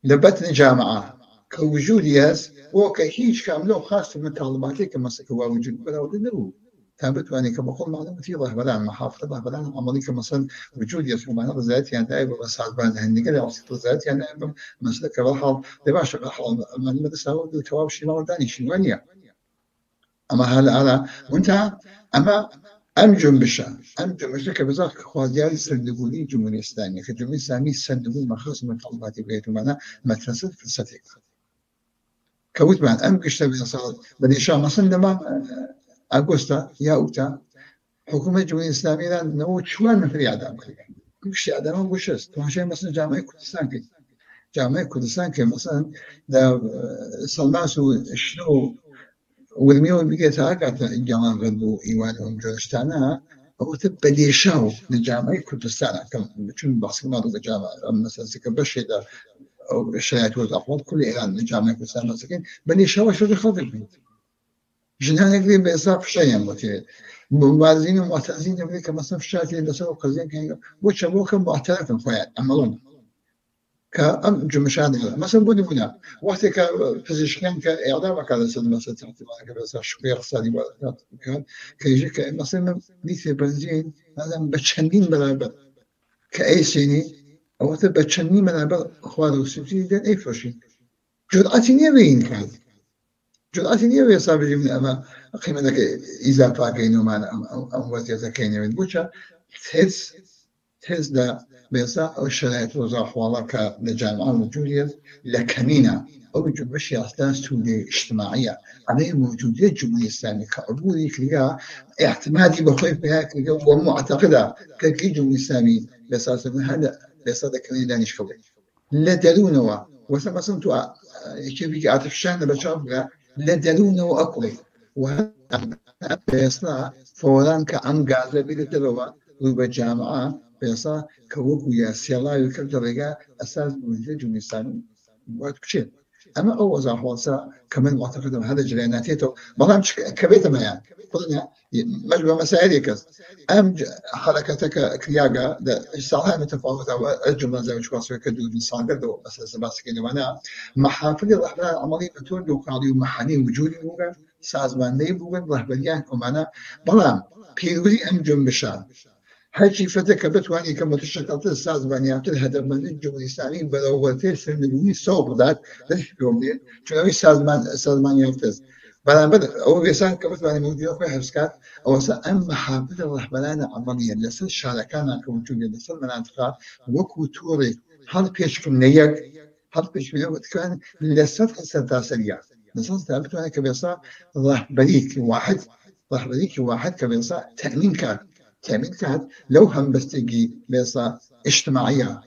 لبتني جامعة كوجود ياس وكهيج كامله خاص من طالباتي كمسك هو وجود بلا وجود له ثابت واني كما قلت معلوماتي الله بلا محافظة الله بلا عملي كمثلا وجود ياس ومعنى ذات يعني دائما بس عبان هني كذا وسط ذات يعني مثلا كبحر لباش بحر من المدرسة وتواب شيء ما وداني شيء وانيا أما هلا وانت أما أمجم بشا أمجم بشا كبزاق خوازياري سندقولي جمهورية إسلامية كجمهورية إسلامية سندقول مخصوص من طلباتي بيت ومعنى مدرسة فلسفية كوت بعد أم كشتبه صار بدي شام مثلا لما أغسطا يا أوتا حكومة الجمهورية الإسلامية لأن نوت شوان من في عدم كل شيء عدم وشست وعشان مثلا جامعة كردستان كي جامعة كردستان كي مثلا دا صلماسو شنو والميو بيجي تاعك الجامعة غدو إيوانهم جوشتانا هو تبدي شاو لجامعة كردستان كم بتشوف بحث ما ضد الجامعة مثلا سكبش هذا أو الشريعة والأقوال كل إعلان لجامعة كردستان مسكين بني شاو شو خاطر جنان يقدر بيصاف شيء مثلا مبارزين ومعترضين يقول لك مثلا في الشارع اللي سووا قضية كان وش معترف خويا عملون كأم جمشان مثلا بنا وقت كفيزيشيان كإعلام كذا سد مثلا تعتبر كذا شوية اقتصادي كان كيجي مثلا ليث بنزين هذا بتشنين بلابل كأي سنة أو بتشنين بلابل خوارو وسبتي أي فشي جرأتني وين كان جرأتني وين صار بيجي من أما قيمة لك إذا فاكينه معنا أو وزير كيني من بوشة تهز ده بيصا أو الشرائط وزاح والله كالجامعة الوجودية لكنينة أو بجمشي أحداث سودية اجتماعية عليه موجودية الجمهورية الإسلامية كعبودي كلها اعتمادي بخيف بها كلها ومعتقدة كي الجمهورية الإسلامية بأساس هذا بأساس كنينة دانش كوي لا درونه وسما سنتوا كيف يجي عاطفشان بشافها لا درونه وأقوي وهذا بيصنع فوران كأم غازة بيتلوا وبجامعة بيصا كوكو يا سيلا يكتب رجع أساس موجود الجمهورية الإسلامية وقت كشيء أما أول زاحوسا كمان معتقد هذا جرياناتيته ما مش كبيت ما يعني قلنا مجموعة مسائل كذا أم حركتك كرياجا ده الصراحة متفاوتة الجملة زي مش قاسية كده بالصاغر ده بس سباسكين وانا محافل الرحلة عملية تقول لو قاضي محلي وجودي بوجا سازمان لي بوجا رهبانيان ومعنا بلام بيروي أم جنبشان هالشيء فتك بتواني كم تشكلت السازمانيات الهدف من الجمهورية الإسلامية بلوغتي سنوي صوب ذات ليش يومين شنو سازمانيات بلا بدر أو بيسان كبتواني موجودة في حسكات أو سأم محافظ الرحمن عمليا لسه شاركانا كوجود لسه مناطق وكو توري هل بيشكل نيك هل بيشكل كان لسه تاسرية لسه بتواني كبيسا رهبريك واحد كبيسا تأمين كان لو هم بستجي بيصا اجتماعية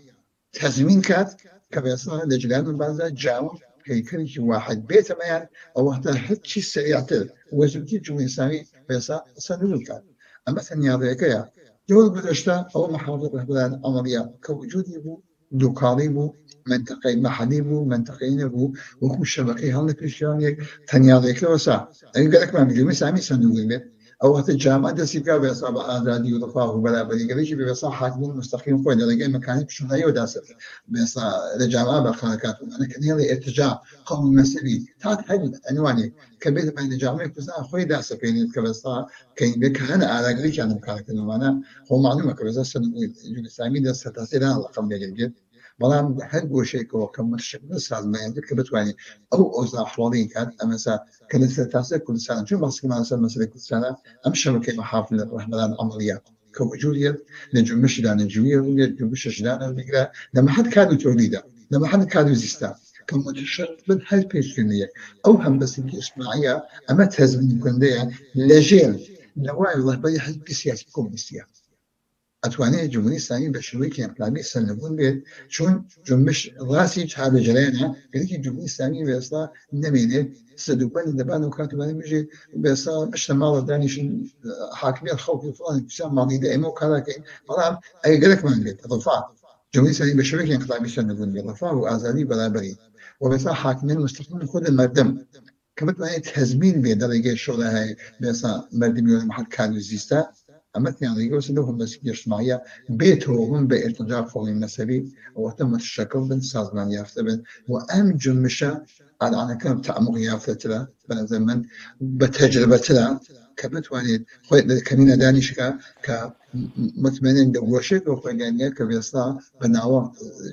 تزمين كات كبيصا لجلال من بعض جاو هيكل واحد بيت ميان أو هذا هالشيء سريعته وزوجي الجمهورية الإسلامية بيصا سنول كات أما ثانية ذيكيا جول بدرشتا أو محافظة رهبان عملية كوجودي بو دوكالي بو منطقة محلي بو منطقين بو وكم شبكة هلا كريستيانية ثانية ذيكيا وسا أنا قالك ما الجمهورية الإسلامية سنول بيت أو هذا الجامعة دسيكا بيصاب آزادي ورفاه وبلا بدي قريش بيصاب حاكمين مستقيم قوي لقى مكاني بشنو هي وداسة بيصاب الجامعة بالخلقات أنا كان هذا ارتجاع قومي مسؤولي تعال هاي عنواني كبير من الجامعة كذا أخوي داسة بيني كبيصاب كين بكهنا على قريش أنا مكانك إنه أنا هو معلومة كبيصاب سنة الإسلامي داسة تأثيرها على قبل يجي بلام هل شيء كم بس هذا ما يمكن كبتواني أو أوزع حوالين كان أمسا كانت تاسع كل سنة شو بس كمان مثلا كل سنة أمشي مكان محافل الرحمن عمليات كوجودية نجمش دان الجوية نجمش دان الفكرة لما حد كانوا توليدا لما حد كانوا زيستا كم متشرط من هالبيش كنية أو هم بس الإسماعية أما تهزم كندية لجيل نوعي الله بيحس بسياسة كوميسية ئەتوانێت جمهوری ئیسلامی بە شێوەیەکی ئەنقلابی سەرنگون بێت چون جنبش ڕاستی چا بەجێرایانە گەلێکی جمهوری ئیسلامی بێستا نەمێنێت سەدووبەری دەبان و کاتوانێ بژێ بێستا بشتە ماڵە دانیشن حاکمیت خەڵکی فڵان کوچیان ماڵی دە ئێمە و کاراکەین بەڵام ئەگەر گەلێکمان بێت ڕەفاه جمهوری ئیسلامی بە شێوەیەکی ئەنقلابی سەرنگون بێت ڕەفاه و ئازادی بەرابەری وبێستا حاکمیت مستقل خۆ مردم کە بتوانێت تەزمین بێت دەڵێگەی شۆڵە هەیە بێستا مردمی وە محل کار و زیستە ئەمە تیانڕێگەوەسە لەو هەمبەسی اجتماعیە بێتەوە بوون بە ئێرتجاع فەڵی مەسەوی ئەوەتە متشەکڵ بن سازمان یافتە بن و ئەم جنبشە ئالانەکەم تعمق یافتەترە بەنظر من بە تەجربەترە کە بتوانێت خۆی کەمینە دانیشکە کە مطمئنن لە گۆشێکەوە خۆیگانیە کە بێستا بە ناوە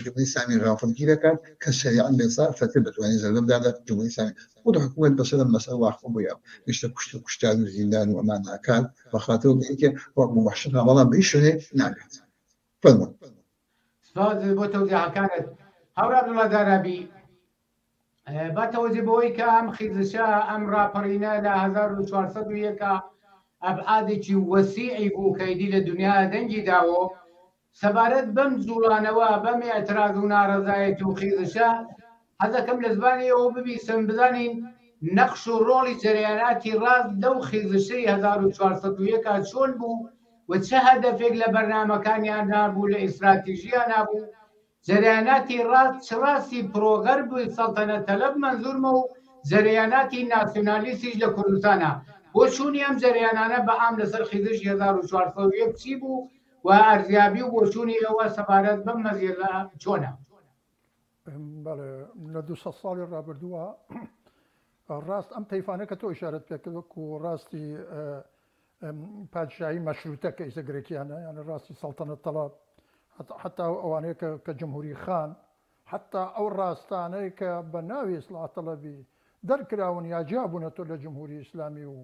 جمهوری ئیسلامی ڕافڵگیر دەکات کە شەریعەت بێستا فەتر بتوانێت زەربە بدات لە جمهوری ئیسلامی خود حکومت بەسەر ئەم مەسەلە واقف بووە گشتە کوشتار و زیندان و ئەمان ناکات بەخاتەوە بەیەکێ وەک موحشەکە بەڵام بەهیچ شوێنێ ناکات فەرموون سپاس بۆ تەوزیحەکانت هەورا عەبدوڵڵا دارابی با تەوەجێ بەوەی کە ئەم خیزشە ئەم ڕاپەڕینە لە 1401 ئەبعادێکی وەسیعی بوو کەیدی لە دنیا دەنگی داوە سەبارەت بەم جوڵانەوە بەم ئێتراز و ناڕەزایەتی و خیزشە حەزەکەم لە زمانی ئەوە ببیستم بزانین نەقش و ڕۆڵی جەریاناتی ڕاست لەو خیزشەی 1401 چۆن بوو و چه هەدەفێک لە بەرنامەکانیان نابوو لە ئیستراتیژیان نابوو جەریاناتی ڕاست چ ڕاستی پرۆگەر بووی سەڵتەنەت تەلەب مەنزورمە و جەریاناتی ناسیۆنالیستیش لە کوردستانە بۆ چوونی ئەم جەریانانە بە عام لەسەر خیزشی 1401 چی بوو و ئەرزیابی و بۆ چوونی ئەوە سەبارەت بەم مەزیێلە چۆنە؟ بەڵێ لە 200 ساڵی ڕابردووە ڕاست ئەم تەیفانە کە تۆ ئیشارەت پێکرد و ڕاستی پادشایی مەشروتە کە ئیسە گرێکیانە یانە ڕاستی سەڵتەنەت تەڵاب حتا ئەوانەیە کە جمهوری خان حتا ئەو ڕاستانەی کە بە ناوی ئیسلاح تەڵەبی دەرکراون یا جیابوونە تۆ لە جمهوری ئیسلامی و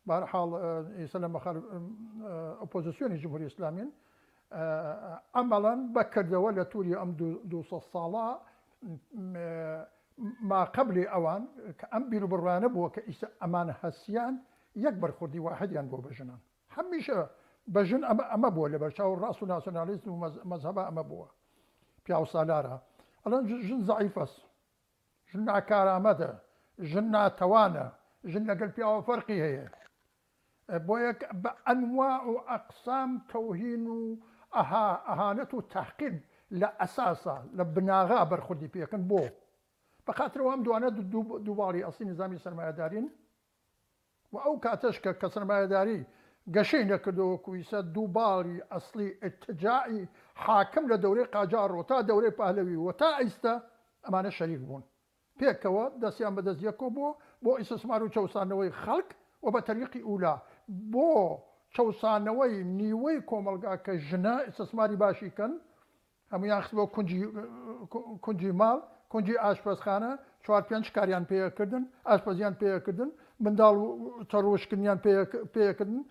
بەهەرحاڵ ئێستا لە مەخالف ئۆپۆزیسیۆنی جمهوری ئیسلامین عملاً بەکردەوە لە تووری ئەم 200 ساڵە ما قبلی ئەوان کە ئەم بیر و بڕوانە بووە کە ئیستا ئەمان هەسیان یەک بەرخوردی واحدیان بۆ بەژنان هەمیشە بەژن ئەمە بووە لە بەرچاو ڕاست و ناسیۆنالیست و مەزهەبە ئەمە بووە پیا و سالارە ئەڵەن ژن زەعیفەس ژن ناکارامەدە ژن ناتەوانە ژن لەگەڵ پیاوە فەرقی هەیە بۆیە بە ئەنواع و ئەقسام تەوهین و ئەهانەت و تەحقیر لە ئەساسە لە بناغا بەرخوردی پێکەن بۆ بەخاترەوە ئەم دوانە دووباڵی ئەسڵی نظامی سەرمایەدارین و ئەو کاتەش کە سەرمایەداری گەشەی نەکردەوە کویسە دووباڵی ئەسڵی ئتجاعی حاکم لە دەورەی قاجارڕۆ تا دەورەی پاهلەوی و تا ئیستا ئەمانە شەریک بوون پێکەوە دەستیان بەدەستیەکۆ بۆ ئیسسمار و چەوسانەوەی خەڵک و بە تەریقی ئولا بۆ چەوسانەوەی نیوەی کۆمەلگا کە ژنە ئیسسماری باشی کەن هەمویان خستبەوە کونجی ماڵ کونجی ئاشپەزخانە 4-5 کاریان پێکردن ئاشپەزیان پێکردن منداڵ تەڕۆشکردنیان پێکردن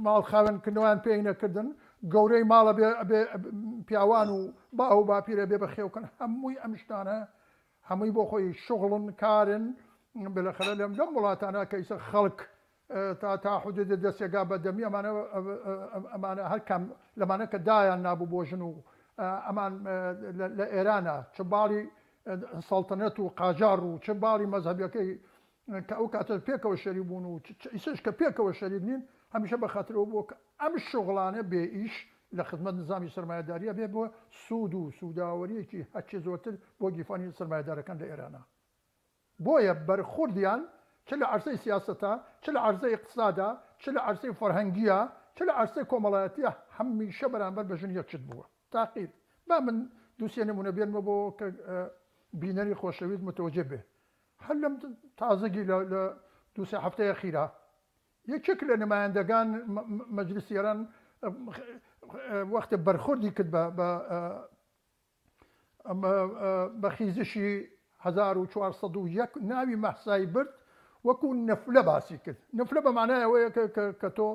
ماڵ خاوێنکردنەوەیان پێی نەکردن گەورەی ماڵە پیاوان و با و باپیرە بێ بەخێوکەن هەمووی ئەم شتانە هەمووی بۆ خۆی شغڵن کارن بلەخەرە لەم وڵاتانە کە ئیسە خەڵک تا حدود دەستێگا بەدەمی ئەمانە هەر کام لەمانە کە دایان نابوو بۆ ژن و ئەمان لە ئێرانە چ باڵی سەڵتەنەت و قاجار و چ باڵی مەزهەبیەکەی کە ئەو کاتە پێکەوە شەریک بوون و ئیسش کە پێکەوە شەریک نین هەمیشە بەخاترەوە بووە کە ئەم شغڵانە بێ ئیش لە خزمەت نظامی سەرمایەداریە بێ بۆ سوود و سووداوەریەکی هەرچی زۆرتر بۆ گیرفانی سەرمایەدارەکان لە ئێرانە بۆیە بەرخوردیان چ لە عەرزەی سیاسەتە چ لە عەرزەی اقتصادا چ لە عەرزەی فەرهەنگیە چ لە عەرزەی کۆمەڵایەتیە هەمیشە بەرامبەر بە ژن یەکشت بووە تاقیید با من دووسێ نمونە بێنمە بۆ کە بینەری خۆشەویست متوەجێ بێ هەر لەم تازەگی لە دووسێ هەفتەیە خیرا یەکێک لە نمایەندەگان مەجلیسی ئێران وەختە بەرخوردی کرد بە خیزشی 1401 ناوی مەحسای برد وەکو نەفلە باسی کرد نەفلە بە معنای ئەوەیە کە تۆ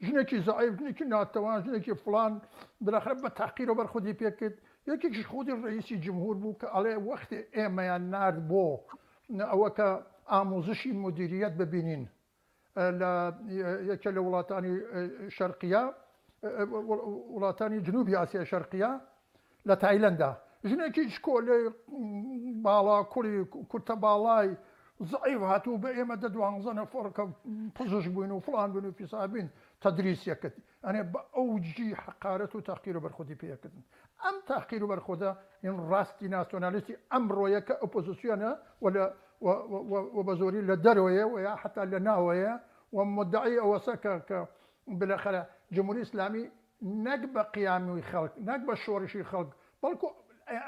ژنێکی زەعیف ژنێکی ناتەوان ژنێکی فڵان بەلاخرە بە تاقیر و بەرخوردی پێکرد یەکێکی خودی ڕئیسی جمهور بوو کە ئەڵێ وەختی ئێمەیان نارد بۆ ئەوە کە ئامۆزشی مدیریەت ببینین لە یەکێ لە وڵاتانی شەرقیە وڵاتانی جنوبی ئاسیا شەرقیە لە تایلەندا ژنێکی شکۆ لێ باڵا کوڕی کورتە باڵای زعیف هاتوو بە ئێمە 12 نەفەڕکە پزیشک بووین و فڵان بووین و فیسابین تەدریسیەکەت ئەنێ بە ئەوجی حەقارەت و تاقیر و بەرخودی پێکردن ئەم تاقیر و بەرخۆدە این ڕاستی ناسیۆنالیستی ئەمڕۆیە کە ئۆپۆزیسیۆنە و بە زۆری لە دەرەوەیە و یا حتا لە ناوەیە و مدعی ئەوەسە کە بالاخره جمهوری اسلامی نەک بە قیامی خەڵک نەک بە شۆڕشی خەڵک بەڵکو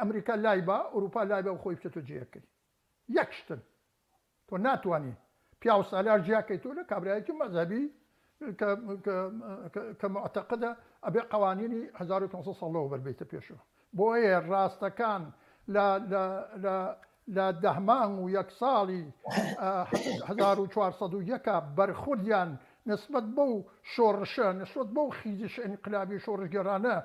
ئەمریکا لای بە ئەوروپا لای بە و خۆی بچێتە جێکردی یەک شتن تۆ ناتوانانی پیا و سالار جیاکەی تۆ لە کابرایەکی مەذهبی کە معتەقدە ئەبێ قوانینی 1500 ساڵەوە بەربێتە پێشەوە بۆیە ڕاستەکان لە دەهمان و یەک ساڵی 1401 بەرخوردیان نسبت بەو شۆڕشە نسبت بەو خیزیش ئینقلابی شۆڕژگەرانە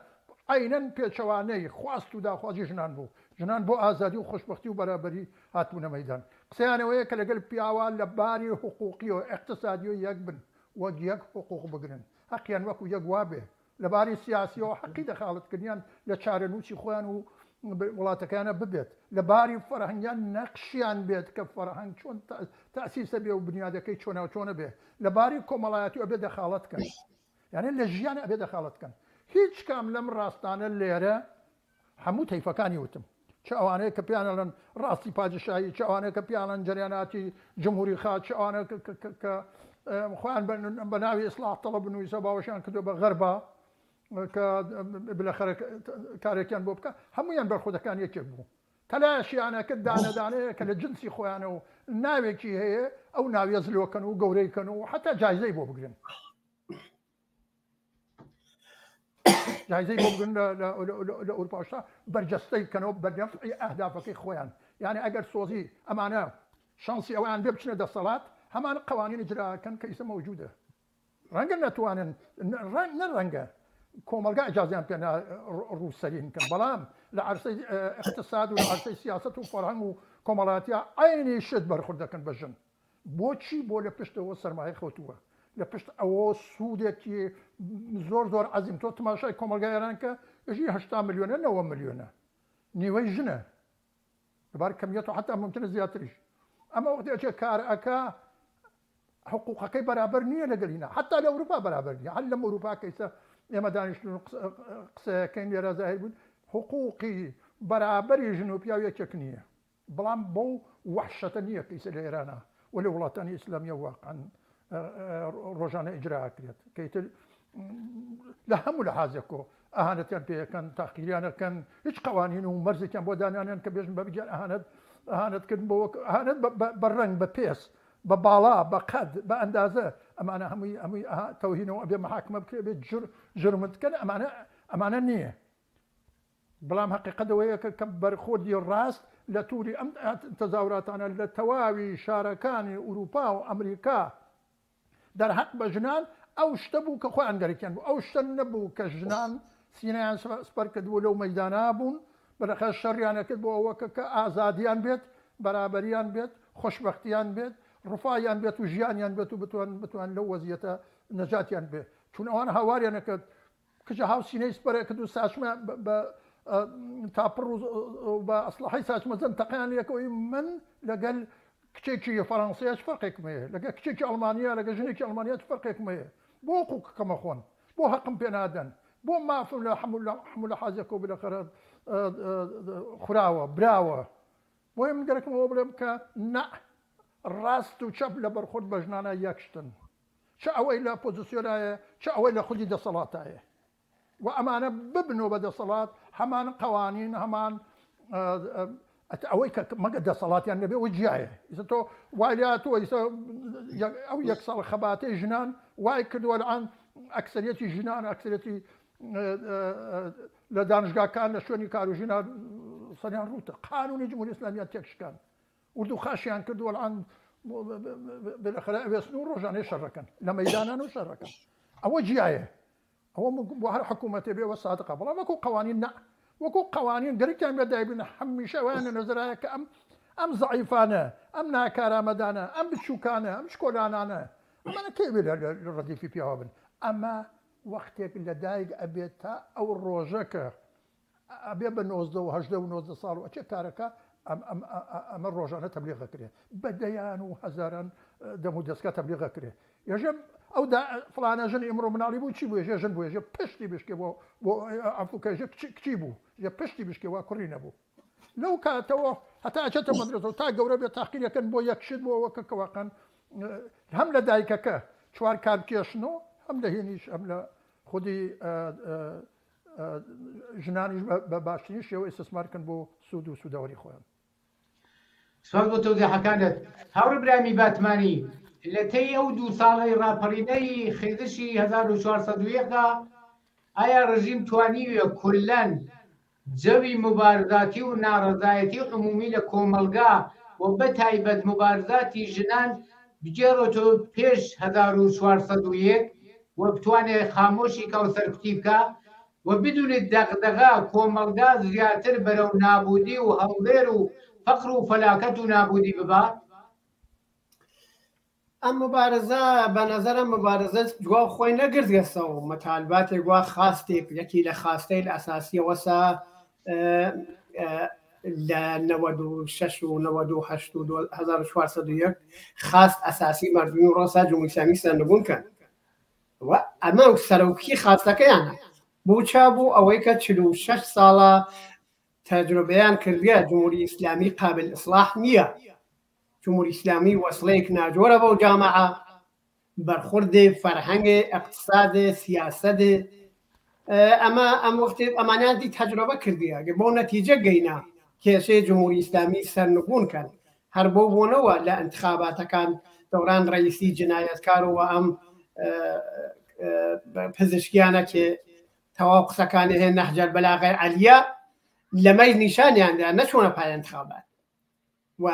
عینەن پێچەوانەی خواست و داخوازی ژنان بوو ژنان بۆ ئازادی و خۆشبەختی و بەرابەری هاتبوونە مەیدان قسەیانەوەیە کە لەگەڵ پیاوان لە باری حقوقی و اقتصادی و یەک بن وەک یەک حقوق بگرن حەقیان وەکو یەک وابێ لەباری سیاسیەوە حەقی دەخاڵەتکردیان لە چارەنووسی خۆیان و وڵاتەکانە ببێت لەباری فەرهەنگیان نەقشیان بێت کە فەرهەنگ چۆن تەسیسە بێ و بنیادەکەی چۆنە بێ لەباری کۆمەڵایەتی ئەبێ دەخاڵەتکەن یعنی لە ژیان ئەبێ دەخاڵەتکەن هیچ کام لەم ڕاستانە لێرە هەموو تەیفەکانی وتم چه ئەوانەیە کە پیانەڵەن ڕاستی پادشایی چه ئەوانەیە کە پیانەن جریاناتی جمهوری خاچ چه ئەوانە کە خۆیان بە ناوی ئیسلاح تەڵەب بنوویسە باوەشیان کردو بە غەربا کە بالاخره کارێکیان بۆ بکە هەمویان بەرخودەکان یەکێک بوو تەلاشیانە کرد دانەدانەیە کە لە جنسی خۆیانە و ناوێکی هەیە ئەو ناویە زلۆکەن و گەورەیکەن و حتا جایزەی بۆ بگرن جایزەی بۆ بگرن لە ئەوروپاشتا بەرجەستەی کەنەوە بەرنەفعی ئەهدافەکەی خۆیان یعنی ئەگەر سۆزی ئەمانە شانسی ئەویان بێ بچنە دەسەڵات هەمان قوانین اجراکەن کە ئیسە مەوجودە ڕەنگە نەتوانن نەڕەنگە کۆمەلگا ئەجازیان پێ ڕووسەرین کەن بەڵام لە عەرسەی اقتصاد و لە عەرسەی سیاسەت و فەرهەنگ و کۆمەڵایەتیە عینی شت بەرخورد دەکەن بە ژن بۆچی بۆ لە پشتەوە سەرمایە خەوتووە لە پشت ئەوە سوودێکی زۆر عەزیم تۆ تماشای کۆمەلگای ئێران کە ژی 80 ملیۆنە 90 ملیۆنە نیوەی ژنە لەبار کەمیەت و حتا ممکنە زیاتریش ئەمە وەختی ئەچێ کار ئەکا حقوقەکەی بەرابەر نییە لەگەڵینە حتا لە ئەوروپا بەرابەر نییە هەر لەم ئەوروپا کەیسە ئێمە دانیشتون قسەکەین لێرە زاهر بوون حقوقی بەرابەری ژن و پیاو یەکێک نییە بەڵام بۆ وەحشەتە نییە کەیسە لە ئێرانە و لە وڵاتانی ئیسلامیە واقعاً ڕۆژانە ئیجراکرێت کەیتر لە هەموو لە حازێکۆ ئەهانەتیان پێەکەن تاقیریانەکەن هیچ قوانین و مەرزێکیان بۆ دانیانیان کە بێژن بەبیجار ئەهانەتکردن بۆ ئەهانەت بە ڕەنگ بە پێس بە باڵا بە قەد بە ئەندازە ئەمانە هەمووی تەوهینەوە ئەبێ محاکمە بکرێ بێت جرمتکەن ئەمانە نییە بەڵام حقیقەتەوەیە کە بەرخۆردی ڕاست لە تووری ئەم تەزاوراتانە لە تەواوی شارەکانی ئوروپا و ئەمریکا دەرحەق بە ژنان ئەو شتە بوو کە خۆیان گەرەکیان بوو ئەو شتە نەبوو کە ژنان سینەیان سپەر کردبوو لەو مەیدانا بوون بەرەخە شەڕیانەکرد بۆ ئەوە کە ئازادیان بێت بەرابەریان بێت خۆشبەختیان بێت ڕفایان بێت و ژیانیان بێت و بتوان لەو وەزیەتە نەجاتیان بێت چون ئەوان هاواریانەکرد کچە هاو سینەی سپەرە کرد و ساچمە بە تاپڕ و بە ئەسلحەی ساچمە زەنتەقەیان لێکەوەی من لەگەڵ کچێکی فەڕەنسیەش فەرقێکم هەیە لەگەڵ کچێکی ئەڵمانیا لەگەڵ ژنێکی ئەڵمانیات فەرقێکم هەیە بۆ حقوقەکەمە خۆن بۆ حەقم پێ نادەن بۆ مافم لە هەموو لە حازێکۆ بلەخەرە خوراوە براوە بۆیە من گەرەکەمەوە بڵێم کە نە ڕاست و چەپ لە بەرخۆرد بە ژنانە یەکشتن چ ئەوەی لە پۆزیسیۆنایە چ ئەوەی لە خودی دەسەڵاتایە و ئەمانە ببنەوە بە دەسەڵات هەمان قوانین هەمان ئەوەی کە مەگە دەسەڵاتیان نەبێ ئەوە جیایە ئیسە تۆ وایلاتەوە ئیسە ئەو یەک ساڵ خەباتەی ژنان وای کردووە لەعان ئەکسەریەتی ژنان ئەکسەریەتی لە دانشگاکان لە شوێنی کار و ژنان سەریان ڕوتە قانونی جمهوری ئیسلامیان تێکشکان وردو خاشیان کردووە لەعان بالاخره ئەوێسن و ڕۆژانەی شەڕەکەن لە مەیدانان و شەڕەکەن ئەوە جیایە ئەوە بۆ هەر حکوومەتێ بێەوە سادقە بەڵام وەکو قوانین نە وەکو قوانین گەرەکیان بێدایبن هەمیشە ئەویانە نەزرایە کە ئەم زەعیفانە ئەم ناکارامەدانە ئەم بچووکانە ئەم شکۆلانانە ئەمانە کێ بێ لە ڕەدیفی پیاوە بن ئەمە وەختێک لە دایک ئەبێت تا ئەو ڕۆژەکە ئەبێ بە 1970 ساڵ و ئەچێت کارەکە ئەمە ڕۆژانە تەبلیغەکرێ بەدەیان و هەزاران دەم و دەستکە تەبلیغەکرێ ێژە ئەو فڵانە ژن ئمڕۆ مناڵی بوو چی بوو ێژە ژن بوو ێژە پشتی بشکێ بۆ ئەفکەژە کچی بوو ژە پشتی بشکێ وا کوڕی نەبوو لەو کاتەوە هەتا ئەچێتە مەدرسەوە تا گەورە بێت تاقیلەکەن بۆ یەکشت بۆ ئەوەکە کەواقەن هەم لە دایکەکە چوار کارکێشنەوە هەم لە هێنیش ئەم لە خودی ژنانیش بە باشترین شێوە ئیسtismarکن بۆ سوود و سووداوەری خۆیان. سوال بۆ تەوزیحەکانت هاوڕێ برامی باتمانی لە تەی ئەو 2 ساڵەی ڕاپەڕینەی خێزشی 1401دا ئایا ڕژیم توانیوە کولەن جەوی مبارزاتی و ناڕەزایەتی عمومی لە کۆمەلگا و بە تایبەت مبارزاتی ژنان بجێڕۆتەوە پێش 1401 و بتوانێت خامۆشی کە و سەرکوتی بکە و بدونێت دەغدەغا کۆمەلگا زیاتر بەرەو نابودی و هەڵدێر و فەقر و فەلاکەت و نابودی ببات؟ ئەم مبارزە بە نەزەرە مبارزە جوا خۆی نەگرتگەسەوە مەتالباتێک وا خاستێک یەکی لە خاستەی لە ئەساسی وەسا لە 96 و 98 و 1401 خاست ئەساسی مەردمی و ڕۆسا جمهوری ئیسلامی سەرنگونکەن ئەمە سەرۆکی خاستەکەیانە بۆ چا بوو ئەوەی کە 46 ساڵە تەجروبەیان کردووە جمهوری ئیسلامی قابل ئیسلاح نییە جمهوری ئیسلامی وەسڵەیەک ناجۆرە بەو جامعە بەرخوردێ فەرهەنگێ ئەقتصادێ سیاسەدێ ئەم وەختێ ئەمانیاتی تەجروبە کردووە بۆ نەتیجە گەینا کێشەی جمهوری ئیسلامی سەرنگونکەن هەر بۆ بوونەوە لە انتخاباتەکان دەوران ڕئیسی جنایەتکارەوە ئەم پزیشکیانە کێ تەواو قسەکانی هەیە نەهجەل بەلاغەی عەلیە لەمەی نیشانیاندا نەچوونە پای انتخابات و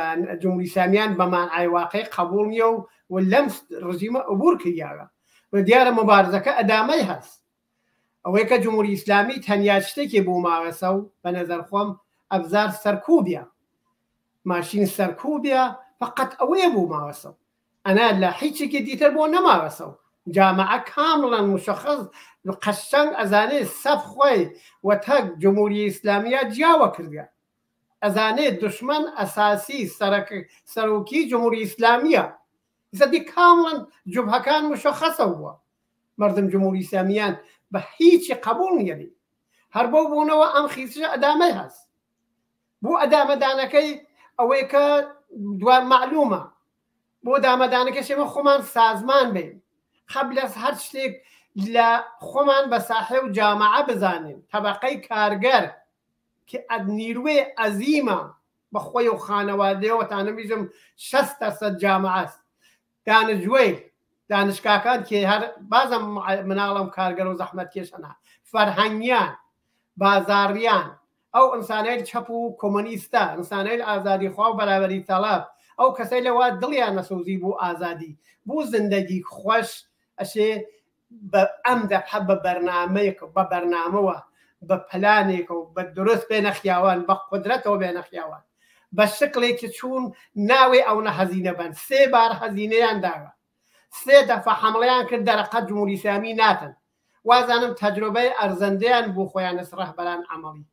جمهوری ئیسلامیان بەمانعای واقعی قبول نییە و لەم ڕژیمە عبور کردیاوە و دیارە مبارزەکە ئەدامەی هەست ئەوەی کە جمهوری ئیسلامی تەنیا شتێکی بوو ماوەسە و بە نەزەر خۆم ئەبزار سەرکوبیە ماشین سەرکوبیە فقط ئەوەیە بوو ماوەسە ئەنا لە هیچێکی دیتر بۆ نەماوەسە و جامعە کامڵەن مشخص قەشەنگ ئەزانێ سەف خۆی و تەک جمهوری ئیسلامیە جیاوە کردیە ئەزانێت دشمن ئەساسی سەرۆکی جمهوری ئیسلامیە زەدی کامڵەن جوبهەکان مشخصە بووە مردم جمهوری ئیسلامیان بە هیچی قبول نیەبی هەر بۆ بوونەوە ئەم خیسە ئەدامەی هەست بۆ ئەدامەدانەکەی ئەوەی کە دوای معلومە بۆ دامەدانەکە شێمە خۆمان سازمان بین قبل از هەر شتێک لە خۆمان بە ساحێ و جامعە بزانین طبقەی کارگەر کە نیروێ ئەزیمە بە خۆی و خانەوادەیەوە تانەمیژم 60% جامعە است دانشجوێ دانشکاکان کە هەر بازم مناڵم کارگەر و زەحمەت کێشەنە فەرهەنگیان بازاڕیان ئەو ئینسانەی چەپ و کۆمۆنیستە ئینسانەی ئازادیخوا و بەرابەری تەڵاب ئەو کەسەی لەوا دڵیان نەسوزی بوو ئازادی بوو زندگی خۆش ئەشێ بە ئەم دەپە بە بەرنامەیەک بە بەرنامەوە بە پلانێک و بە دروست بێ نەخیاوان بە قودرەتەوە بێ نەخیاوان بە شکلێکی چوون ناوێ ئەو نەهەزینە بن 3 بار هەزینەیان داوە 3 دەفە حمڵەیان کرد دەرەقەت جمهوری ئیسلامی ناتن وازانم تەجروبەی ئەرزەندەیان بوو خۆیان ڕەهبەران عەمەڵی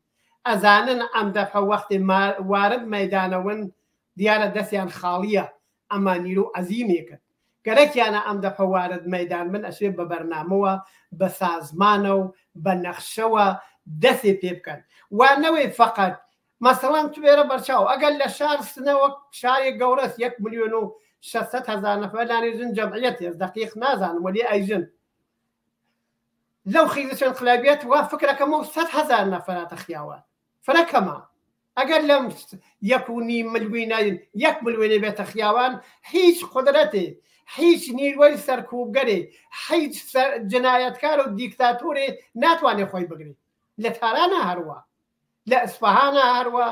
ئەزانن ئەم دەفە وەختی وارد مەیدانەون دیارە دەستیان خاڵیە ئەمە نیرو ئەزیمێکە گەرەکیانە ئەم دەفە وارد مەیدان من ئەشێ بە بەرنامەوە بە سازمانە و بە نەخشەوە دەسێ پێ بکەن وانەوەی فقط مەسەڵەن توێرە بەرچاو ئەگەر لە شار سنەوە شارێک گەورەست 1,600,000 نەفەر دانیژن جەمعیەت هێز دەقیق نازانم وەلی ئەیژن لەو خیزە انقلابیەت وا فکرەکەمەوە 100,000 نەفەراتە خیاوان فرەکەمە ئەگەر لەم 1.5 ملیۆنە 1 ملیۆنێ بێتە خیاوان هیچ قودرەتێ هیچ نیروەی سەرکوبگەرێ هیچ جنایەتکار و دیکتاتۆرێ ناتوانێت خۆی بگرێت لە تارانە هەروە لە ئەسفەهانە هەروە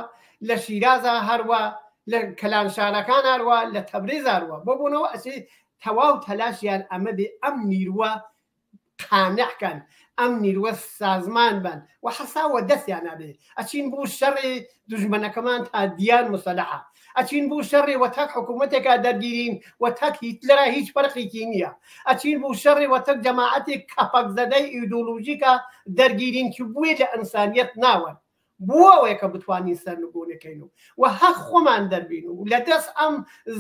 لە شیرازە هەروە لە کەلانشارەکان هەروە لە تەبریز هەروە بۆ بوونەوە ئەسێ تەواو تەلاشیان ئەمە بێ ئەم نیروە قانعکەن ئەم نیروە سازمان بن و حەساوە دەستیان نابێ ئەچین بۆ شەڕێ دوژمنەکەمان تا دیان مسەلحە ئەچین بۆ شەڕێ وەتاک حکوومەتێکا دەرگیرین وەتاک هیتلەرە هیچ فەرقێکی نییە ئەچین بۆ شەڕێ وەتەک جەماعەتێک کەپەک زەدەی ئیدۆلۆژیکە دەرگیرین کی بووێ لە ئەنسانیەت ناوەن بۆ ئەوەیە کە بتوانین سەرنگونەکەین و هەق خۆمان دەربین و لە دەست ئەم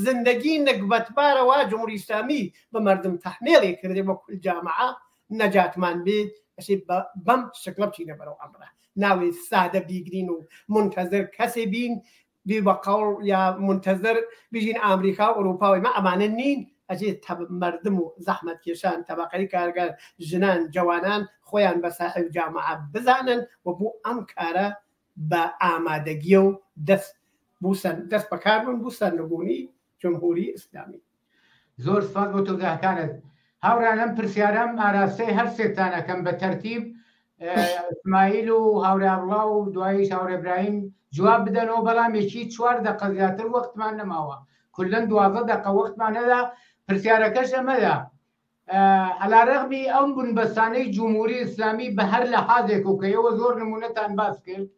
زندگی نەکبەتبارەوە جمهوری ئیسلامی بە مردم تەحمیلی کردێ بە کول جامعە نەجاتمان بێت بەم شکلە بچینە بەرەو ئەمرە ناوێ سادە بیگرین و منتەزر کەسێ بین بی بە قەوڵ یا منتەزر بژین ئامریکا و ئەوروپاوی مە ئەمانە نین ئەجێ مردم و زەحمەت کێشان تەبەقەی کارگەر ژنان جوانان خۆیان بە ساحب جامعە بزانن و بۆ ئەم کارە بە ئامادەگیە و دەست بەکاربن بوو سەرنگونی جمهوری ئیسلامی زۆر سپاس بۆ تۆگاکانت هاوران ئەم پرسیارەم ئاراستەی هەر سێتانەکەم بە تەرتیب ئیسماعیل و هاورابڵا و دواییش هاور ئیبراهیم جواب بدەنەوە بەڵامێکی 4 دقە زیاتر وەختمان نەماوە کولەن 12 دقە وەختمان نەدا پرسیارەکەش ئەمەدا عەلارەغمی ئەم بنبەستانەی جمهوری ئیسلامی بە هەر لە حازێک و کەیەوە زۆر نمونەتان باس کرد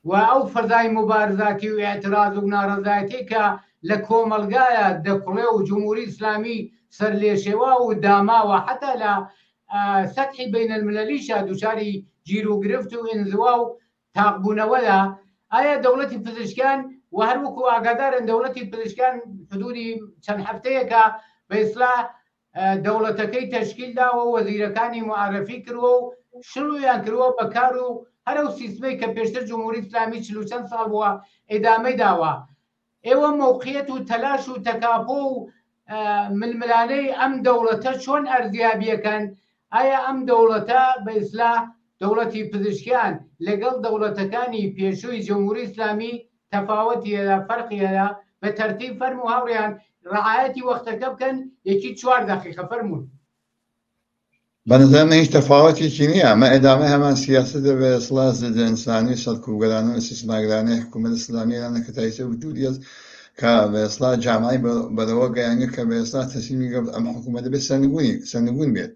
و ئەو فەرزای مبارزاتی و ئێعتراز و ناڕەزایەتی کە لە کۆمەلگایە دەکوڵێ و جمهوری ئیسلامی سەر لێشێوا و داماوە حتا لە سەتحی بین الملەلیشە دووچاری گیر و گرفت و ئینزوا و تاقبوونەوەدا ئایا دەوڵەتی پزیشکان و هەروەکو ئاگادارن دەوڵەتی پزیشکان حدودی چەند هەفتەیەکە بە ئیسلاح دەوڵەتەکەی تەشکیلداوە و وەزیرەکانی معرفی کردووە و شروعیان کردووە بەکار و هەرو سیستمەی کە پێشتر جمهوری ئیسلامی 40 چەند ساڵ بووە ئێدامەی داوە ئێوە موقعیت و تەلاش و تەکاپۆ و ململانەی ئەم دەوڵەتە چۆن ئەرزیابیەکەن ئایا ئەم دەوڵەتە بە ئیسلاح دەوڵەتی پزیشکیان لەگەڵ دەوڵەتەکانی پێشووی جمهوری ئیسلامی تەفاوەتیەدا فەرقیەدا بە تەرتیب فەرمو هاوڕێیان ڕعایەتی وەختەکە بکەن یەکی 4 دقیقە فەرموون بەنظرم هیچ تەفاوەتێکی نییە ئەمە ئێدامەی هەمان سیاسەتە بە ئیسلاح ضد ئینسانی سەرکوبگەرانە و استثمارگرانەی حکوومەت ئیسلامیانە کە تایسە وجودی است کە بە ئیسلاح جامعی بەرەوە گەیانگە کە بە ئیسلاح تەسلیمی گەبت ئەم حکوومەتە بێت سەرنگون بێت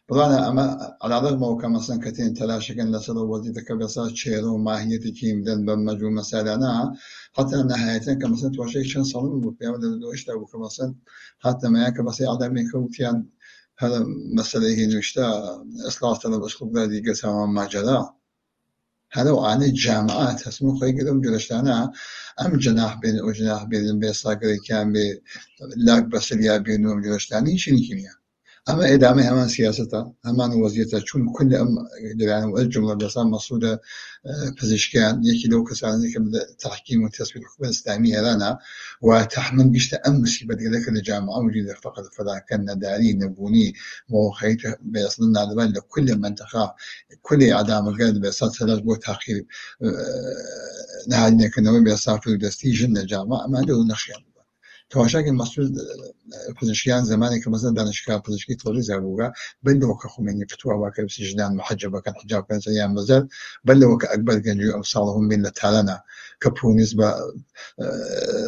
بڵانە ئەمە عەلارەغمەوە کە مەسەن کە تێن تەلاشەکەن لەسەر وەزیرەکە بە ئیسلاح چێرە و ماهیەتێکی بدەن بە مەجموع مەسائلانە حتا نەهایەتەن کە مەسەن تواشەی چەند ساڵم بوو پێیان دەدۆشتا بوو کە مەسەن هاتەمەیە کە بەسەی عەدەمی کەوتیان هذا مسألة هي نوشتا إصلاح طلب أسلوب ذي قسم ماجرا هذا وعن الجامعات اسمه خير قدم جلشتانا أم جناح بين وجناح بين بيصاقري كان بلاك بس اللي بينهم جلشتاني شنو كيمياء أما إدامة همان سياسته همان وزيرته شون كل يعني الجملة بيصير مقصودة پزیشکان یکی لو کسانی که تحکیم و تصویر حکومت اسلامی لنا وتحمل قشت مصيبة ذلك الجامعة وجود فقط فلا كان داري نبوني موخيت بيصلنا على بال كل منطقة كل عدم قاد بيصل ثلاث بو تأخير نهاية كنا بيصافي دستي جن الجامعة ما له نخشى تواشاك المسؤول پزشکیان زمانی که مثلا دانشگاه پزشکی طوری زبوجا بلوا كخميني فتوى واكب سجدان محجبة كان حجاب كان سيام مزال بلوا كأكبر جنجي أوصالهم من لتالنا كبونيس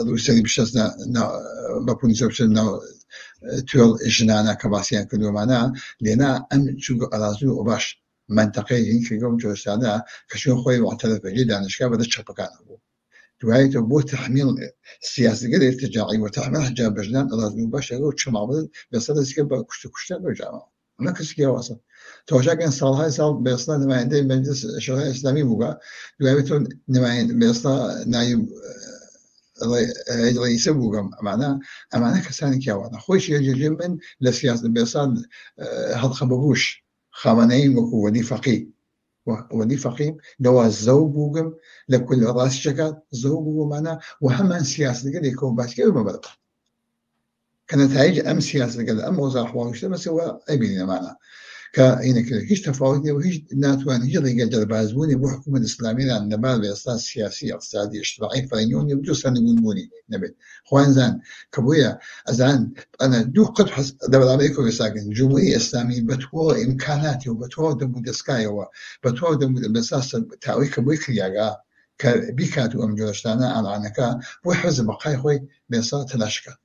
روسيا بشتنا ببونيس بشتنا تول إجنانا كباسيان كلوا معنا لنا أم شو أرازو وباش منطقي هيك يوم جوستانا كشون خوي معترف به دانشگاه بدأ شبكانه دعايته بو تحميل السياسة غير ارتجاعي وتحميل حجاب بجنان لازم باشه وشمع بدل بيصير سكيب كشته بالجامعة أنا كسكيا واصل توجه كان صالح صال بيصير لما عندي مجلس الشرعي الإسلامي بقى دعايته لما بيصير نايب رئيس بقى معناه كسان كيوانا خوش يجي من للسياسة بيصير هذا خبروش خامنئي وودي فقيه ودي فقيم لو الزوج لكل راس شكات زوج معنا وهم سياسة كده يكون بس كده ما بدأ كانت هاي أم سياسة كده أم وزارة حوالي بس هو أبينا معنا كهنا كده هيش تفاوتني وهيش ناتوان هيش اللي قال بعزبوني بو حكومة الإسلامية عن نبال بأساس سياسي اقتصادي اجتماعي فرينيون يبدو سنقولوني نبي خوان زان كبويا أزان أنا دو قد حس دبل عليكم يساقن جمهورية إسلامية بتوه إمكاناتي وبتوه دمو دسكاي وبتوه دمو بأساس تاوي كبوي كرياقا كبيكاتو أم جلشتانا على عنكا وحز بقاي خوي بأساس تلاشكا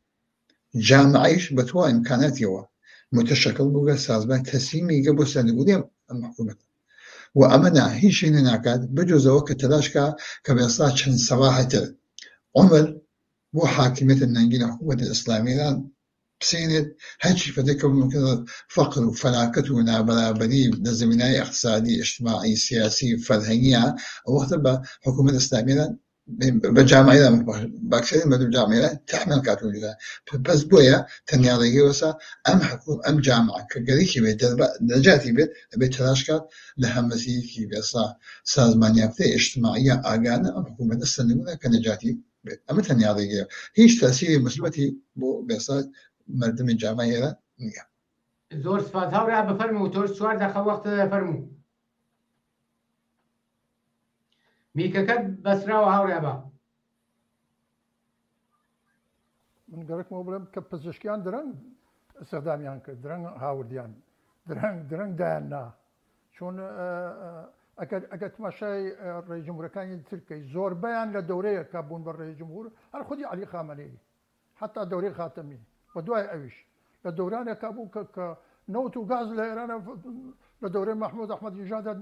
جامعيش بتوه إمكاناتي متشكل بوجه سازمان تسليمي قبل سنقولين الحكومة وأمنع هي شيء ناكاد بجوز وقت تلاشكا كبيصات شن صباحة عمر بو حاكمية النانجين حكومة الإسلامية بسيند هادشي فديك ممكن فقر وفلاكة ونابرابري نزمناي اقتصادي اجتماعي سياسي فرهنية وقت حكومة الإسلامية بجامعة باكثر من الجامعة تعمل كاتوليكا بس بويا تنياري وسا أم حكومة أم جامعة كجريكي بدرب نجاتي بتراشكا لهمسي كي بيصا سازمانية اجتماعية أجانا أم حكومة السنة كنجاتي أم تنياري هيش تأثير مثبتي بو بيصا مردم الجامعة نيا زور سپاس هاورا بفرمو تۆ 4 دقه وقت فەرموو میکەکەت بەسراوە هاورا بە من گەڕێکمەوە بڵێم کە پزیشکیان درەنگ سەردامیان کرد درەنگ هاوردیان درەنگ دایان نا چۆن ئەگەر تماشای ڕێژمهورەکانی ترکەی زۆربەیان لە دەورەیە کە بوون بە ڕێژمهور هەر خودی عەلی خامەنەی حتا دەورەی خاتەمی و دوای ئەویش لە دەورانێکا بوو کە نەوت و گاز لە ئێرانە لە دەورەی مەحموود ئەحمەدیژادا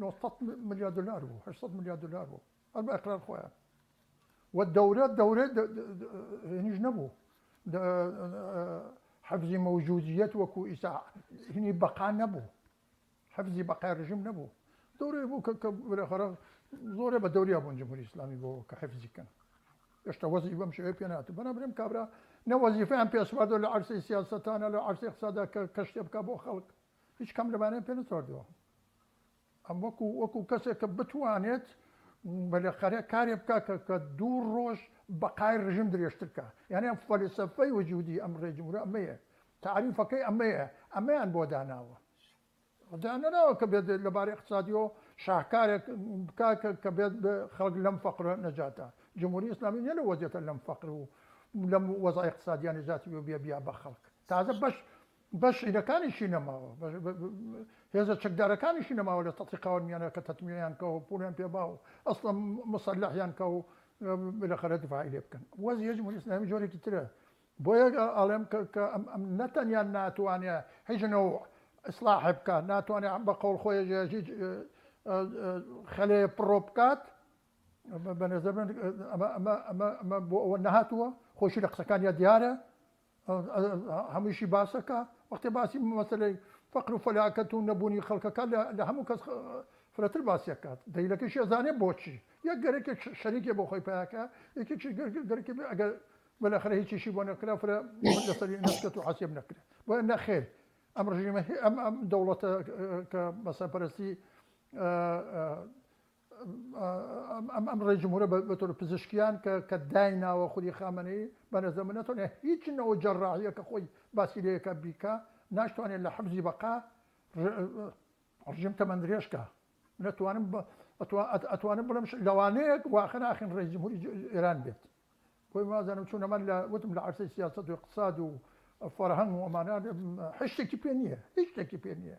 900 ملیار دلار بوو 800 ملیار دلار بوو هەر بە ئەقرار خۆیان والدورة هنيش نبو حفظ موجودية وكو إساء هني بقاء نبو حفظ بقاء الرجيم نبو دورة بو بالآخر زورة بدوري أبو الجمهورية الإسلامية بو كحفظ كان يشتا وظيفة مش بيانات بنا بريم كابرا نا وظيفة أم بيسوادو لعرسي سياستانا لعرسي اقتصادا كشتب كابو خلق هيش كامل بانين بينتواردو أم وكو كسي كبتوانيت بالاخره کاری بکا که دور روش بقای رژیم درێژترکە یعنی فەلسفەی وجودی ئەم ڕێژمهورە ئەمەیە تعریفەکەی ئەمەیان بۆ داناوە کە بێت لەبارەی اقتصادیەوە شاهکارێک بکا کە بێت خەڵک لەم فەقرە نەجاتە جمهوری ئیسلامی نیە لە وەزیەتە لەم فەقر و لەم وەزای اقتصادیان نەجاتی بێ بیا بە خەڵک تازە بەشیرەکانیشی نەماوە هێزە چەکدارەکانیشی نەماوە لە تەتیقاوە میانە کە تەتمیەیان کە و پوڵیان پێبا و ئەسڵە مەسەلەحیان کە و بالاخره دفاعی لێ بکەن وەزی جمهوری ئیسلامی جۆرێکی ترە بۆیە ئەڵێم کە ئەم نەتەنیا ناتوانێت هیچ نەوع ئیسلاح بکات ناتوانێت بە قەوڵ خۆی هیچ خەلەیە پڕۆ بکات بە نەزەر من ئەمە بۆ ئەوە نەهاتووە خۆشی لە قسەکانیان دیارە هەموویشی باسەکە وەختێ باسی مەسەلەی فەقر و فەلاکەت و نەبوونی خەڵکەکە لە هەموو کەس فرەتر باسیەکات دەیلەکەشی ئەزانێ بۆچی یەک گەرێکێک شەریکێ بۆ خۆی پیاکە یەکێکی گەرێکی ئەگەر بەلاخرە هیچیشی بۆ نەکرا فرە لەسەری نەسکەت و حەسیب نەکرێت بۆ نەخێر ئەم ڕژیمە ئەم دەوڵەتە کە مەسەپەرستی ئەم ڕێژمهورە بەتۆر پزیشکیان کە دایناوە خودی خامەنەی بە نەزەر من ناتوانێت هیچ نەوە جەڕاحیە کە خۆی باسی لەیەکە بیکە ناشتوانێت لە حەفزی بەقا ڕژیم تەمەن درێژکە ئەتوانم بڵێم لەوانەیەک واخەناخین ڕێژمهوری ئێران بێت بۆی وازانم چوون ئەمان وتم لە عەرسەی سیاسەت و اقتصاد و فەرهەنگ و ئەمانە هیچ شتێکی پێ نییە هیچ شتێکی پێ نییە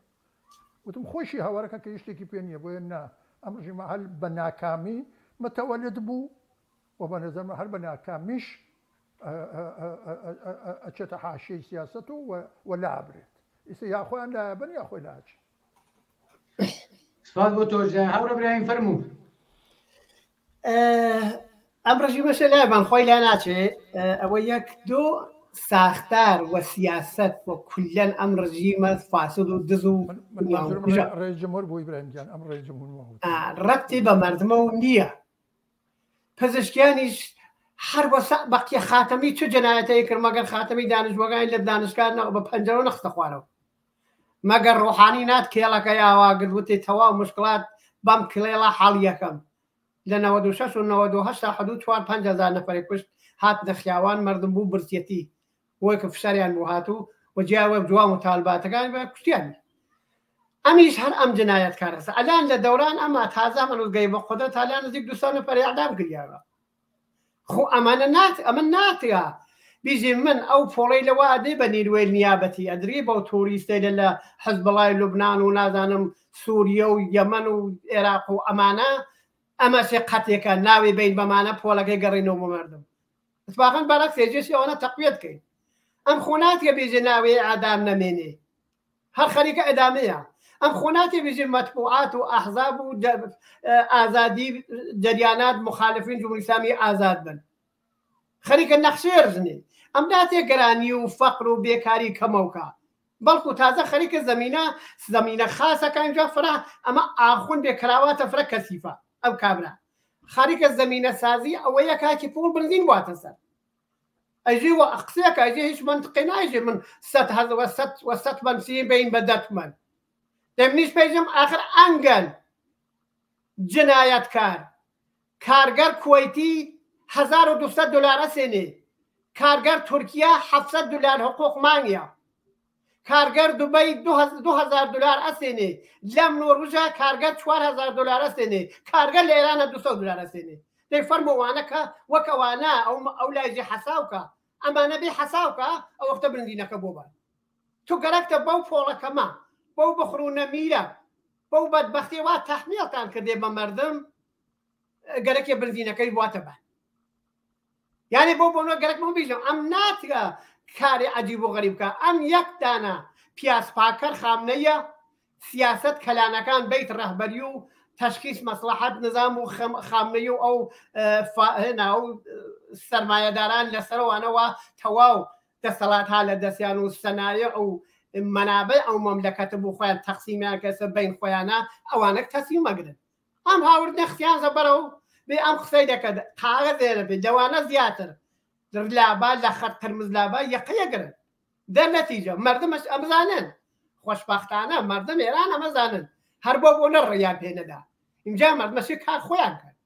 وتم خۆشی هاوارەکە کە هیچ شتێکی پێ نییە بۆیە نا ئەم ڕژیمە هەر بە ناکامی متەوەلد بوو و بە نەزەرمە هەر بە ناکامیش ئەچێتە حاشیەی سیاسەت و لابرێت ئیسە یا خۆیان لابن یا خۆی لاچێت سپاس بۆ تۆ هەورە برایم فەرموو ئەم ڕژیمەشە لایمان خۆی لا ناچێ ئەوە یەک دۆ ساختار و سیاست و کولەن ئەم ڕژیمە فاسد و دز و ڕێژمهور بووی براهیمجان ئەم ڕێژمهور ڕەبتی بە مەردمە و نییە پزیشکیانیش هەر بەقی خاتەمی چ جەنایەتەیە کرد مەگەر خاتەمی دانیشتوەکانی لە دانشگاه بە پەنجەرە نەخستە خوارەوە مەگەر ڕۆحانی نات کێڵەکە یاواگرت وتی تەواو مشکلات بەم کلێڵە حەڵ یەکەم لە 96 و 98 حدود 4-5,000 نەفەری کوشت هات دەخیاوان مردم بوو برسیەتی وەی کە فشاریان بوو هاتوو و جیاوە جوان و تاالباتەکانی بە کوشتیانی ئەمیش هەر ئەم جنایەت کارەسە ئەلان لە دەوران ئەمە تازە منوزگەی بە خودە تالیان نزیک 200 نەفەری ئەعدام کردیاوە خۆ ئەمە ناتیا بیژی من ئەو پۆڵەی لەوە ئەدەی بە نیروێی نیابەتی ئەدری بەو تۆریستەی لە حەزبەڵای لوبنان و نازانم سووریە و یەمەن و عێراق و ئەمانە ئەمە سێ قەتێکە ناوی بین بەمانە پۆلەکەی گەڕینەوە بۆ مردم اتفاقاً بەرەک سێجێسی ئەوەنە تەقویەت کەین ئەم خۆ ناتکە بێژێ ناوێ ئادام نەمێنێ هەر خەریکە ئەدامەیە ئەم خۆ ناتێبێژێ مەطبوعات و ئەحزاب و ئازادی جەریانات مخالفین جمهوری ئیسلامی ئازاد بن خەریکە نەخشێرژنێ ئەم ناتێ گەرانی و فەقر و بێکاری کەمەوکە بەڵکو تازە خەریکە زەمینە خاسەکە اینجا فرا ئەمە ئاخون بێکراواتە فرە کەسیفە ئەم کابرا خەریکە زەمینە سازی ئەوەیە کاکی پوڵ بنزین واتە سەر ئەژێ وە قسەیەکە ئەژێ هیچ منطقی ناژێ من 100 بەنسیین بین بە 10 من دەمنیش پێژم ئاخر ئەنگەن جنایەتکار کارگەر کوێیتی $1200 ئەسێنێ کارگەر تورکیا $700 حقوق مانگیە کارگەر دوبەی $2000 ئەسێنێ لەم نۆروژە کارگەر $4000 ئەسێنێ کارگەر لە ئێرانە $200 ئەسێنێ دەی فەرمووانەکە وەک ئەوانە ئەو لایژێ حەساوکە ئەمانە بێ حەساوکە ئەو وەختە برندینەکە بۆ بە تو گەرەکتە بەو پۆڵەکەمە بەو بخڕوونە میرە بەو بەدبەختی وا تەحمیلتان کردێ بە مەردم گەرەکێ برندینەکەی واتە بە یعنی بۆ بۆنە گەرەکمە بیژم ئەم ناتگە کاری عجیب و غەریبکە ئەم یەک دانە پیاسپاکەر خامنەیە سیاست کەلانەکان بیت ڕەهبەری و تشخیص مەسلحەت نظام و خامنەی و ئەو سەرمایەداران لەسەرەوانەوە تەواو دەسەڵاتها لە دەستیان و سەنایە ئەو منابع ئەو مەملەکەتە بۆ خۆیان تەقسیمیان کەسە بین خۆیانە ئەوانە تەسلیم مەگرن ئەم هاورد نەختیان زەبەرە و بێ ئەم قسەی دەکەن قاغە دێرە بێ دەوانە زیاتر لابا لە خەت قرمز لابا یەقەیەگرن دەرنەتیجە مردمش ئەمزانن خۆشبەختانە مردم ئێران ئەمەزانن هەر بۆ نەڕێیان پێنەدا اینجا مردمەشی کار خۆیان کرد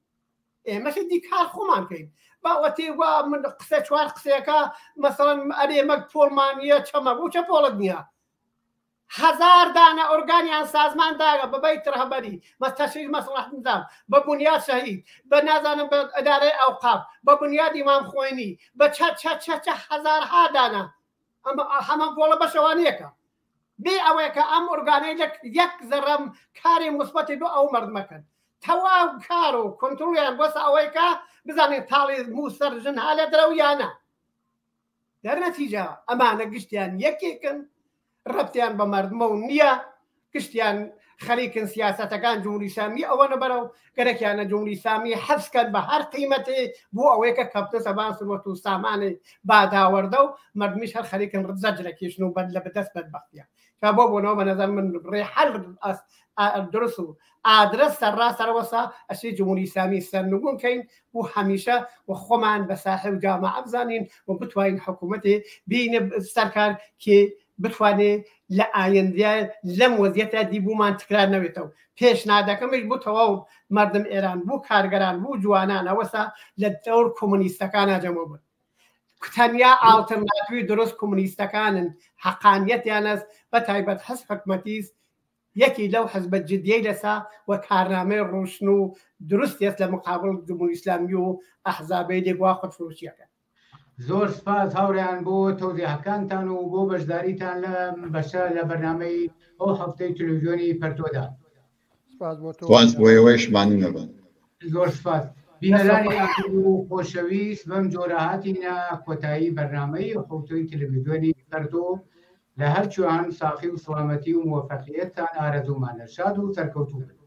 ئێمەشی دی کار خۆمان کەین باوەتی وا من قسە چوار قسەیەکە مەسەڵەن ئەرێمە پۆڵمانیە چەمە بۆ چە پۆڵت نییە 1000 دانە ئۆرگانیان سازمان داگە بەبەی ڕەهبەری مەستەشیر مەسلحەت نظام بە بنیاد شەهید بە نازانم بە ئەدارەی ئەوقاف بە بنیاد ئیمام خوێنی بە چە هەزارها دانە هەمان پۆڵە بەشەوانیەکە بێ ئەوەیە ئەم ئۆرگانەی یەک زەڕەم کاری مثبەتی بۆ ئەو مردمەکەن تەواو کار و کۆنتڕۆلیان بۆسە ئەوەیەکە بزانین تاڵی موسەر ژن هالە درەویانە دەرنەتیجە ئەمانە گشتیان یەکێکن ڕەبتیان بە مردمە و نییە گشتیان خەریکن سیاسەتەکان جمهوری ئیسلامی ئەوەنە بەرەو گەرەکیانە جمهوری ئیسلامی حەزکەن بە هەر قیمەتێ بۆ ئەوەیەکە کەپتە سەبان سووەت و سامانی باداوەردە و مردمیش هەر خەریکن زەجرەکێشن و بەد لە بەدەست بەدبەختیە تا بۆ بۆنەوە بە نەزان من ڕێ هەر درست و ئادرس سەرڕاستەرەوەسا ئەشی جمهوری ئیسلامی سەرنگون کەین و هەمیشە و خۆمان بە ساحب جامعە بزانین و بتوانین حکوومەتێ بینە سەرکار کێ بتوانێت لە ئایندە لەم وەزیەتە دیبوومان تکرار نەوێتەوە پێشنهادەکەمش بوو تەواو مردم ئێران بوو کارگەران بوو جوانان ئەوەسا لە دەور کۆمونیستەکانە جەمە بوون تەنیا ئالتەرناتیوی دروست کۆمونیستەکانن حەقانیەتیان هەست بە تایبەت حزب حکومەتیست یەکی لەو حزبە جدیەی لەسا و کارنامەی ڕۆشن و دروستێت لە مقابل جمهوری ئیسلامی و ئەحزابەی لێبوا خودفرۆشیەکە زۆر سپاس هاوڕێیان بۆ تەوزیحەکانتان و بۆ بەشداریتان لە بەشە لە بەرنامەی ئەو هەفتەی تەلەڤیزیۆنی پەرتۆدا سپاس بۆ ئێوەیشمانی نەبن زۆر سپاس بینەرانی و خۆشەویست بەم جۆرە هاتینە کۆتایی بەرنامەی هەفتەی تەلەڤیزیۆنی پەرتۆ لە هەرچوان ساخی و سڵامەتی و موفەقیەتتان ئارەزومانە شاد و سەرکەوتوو بن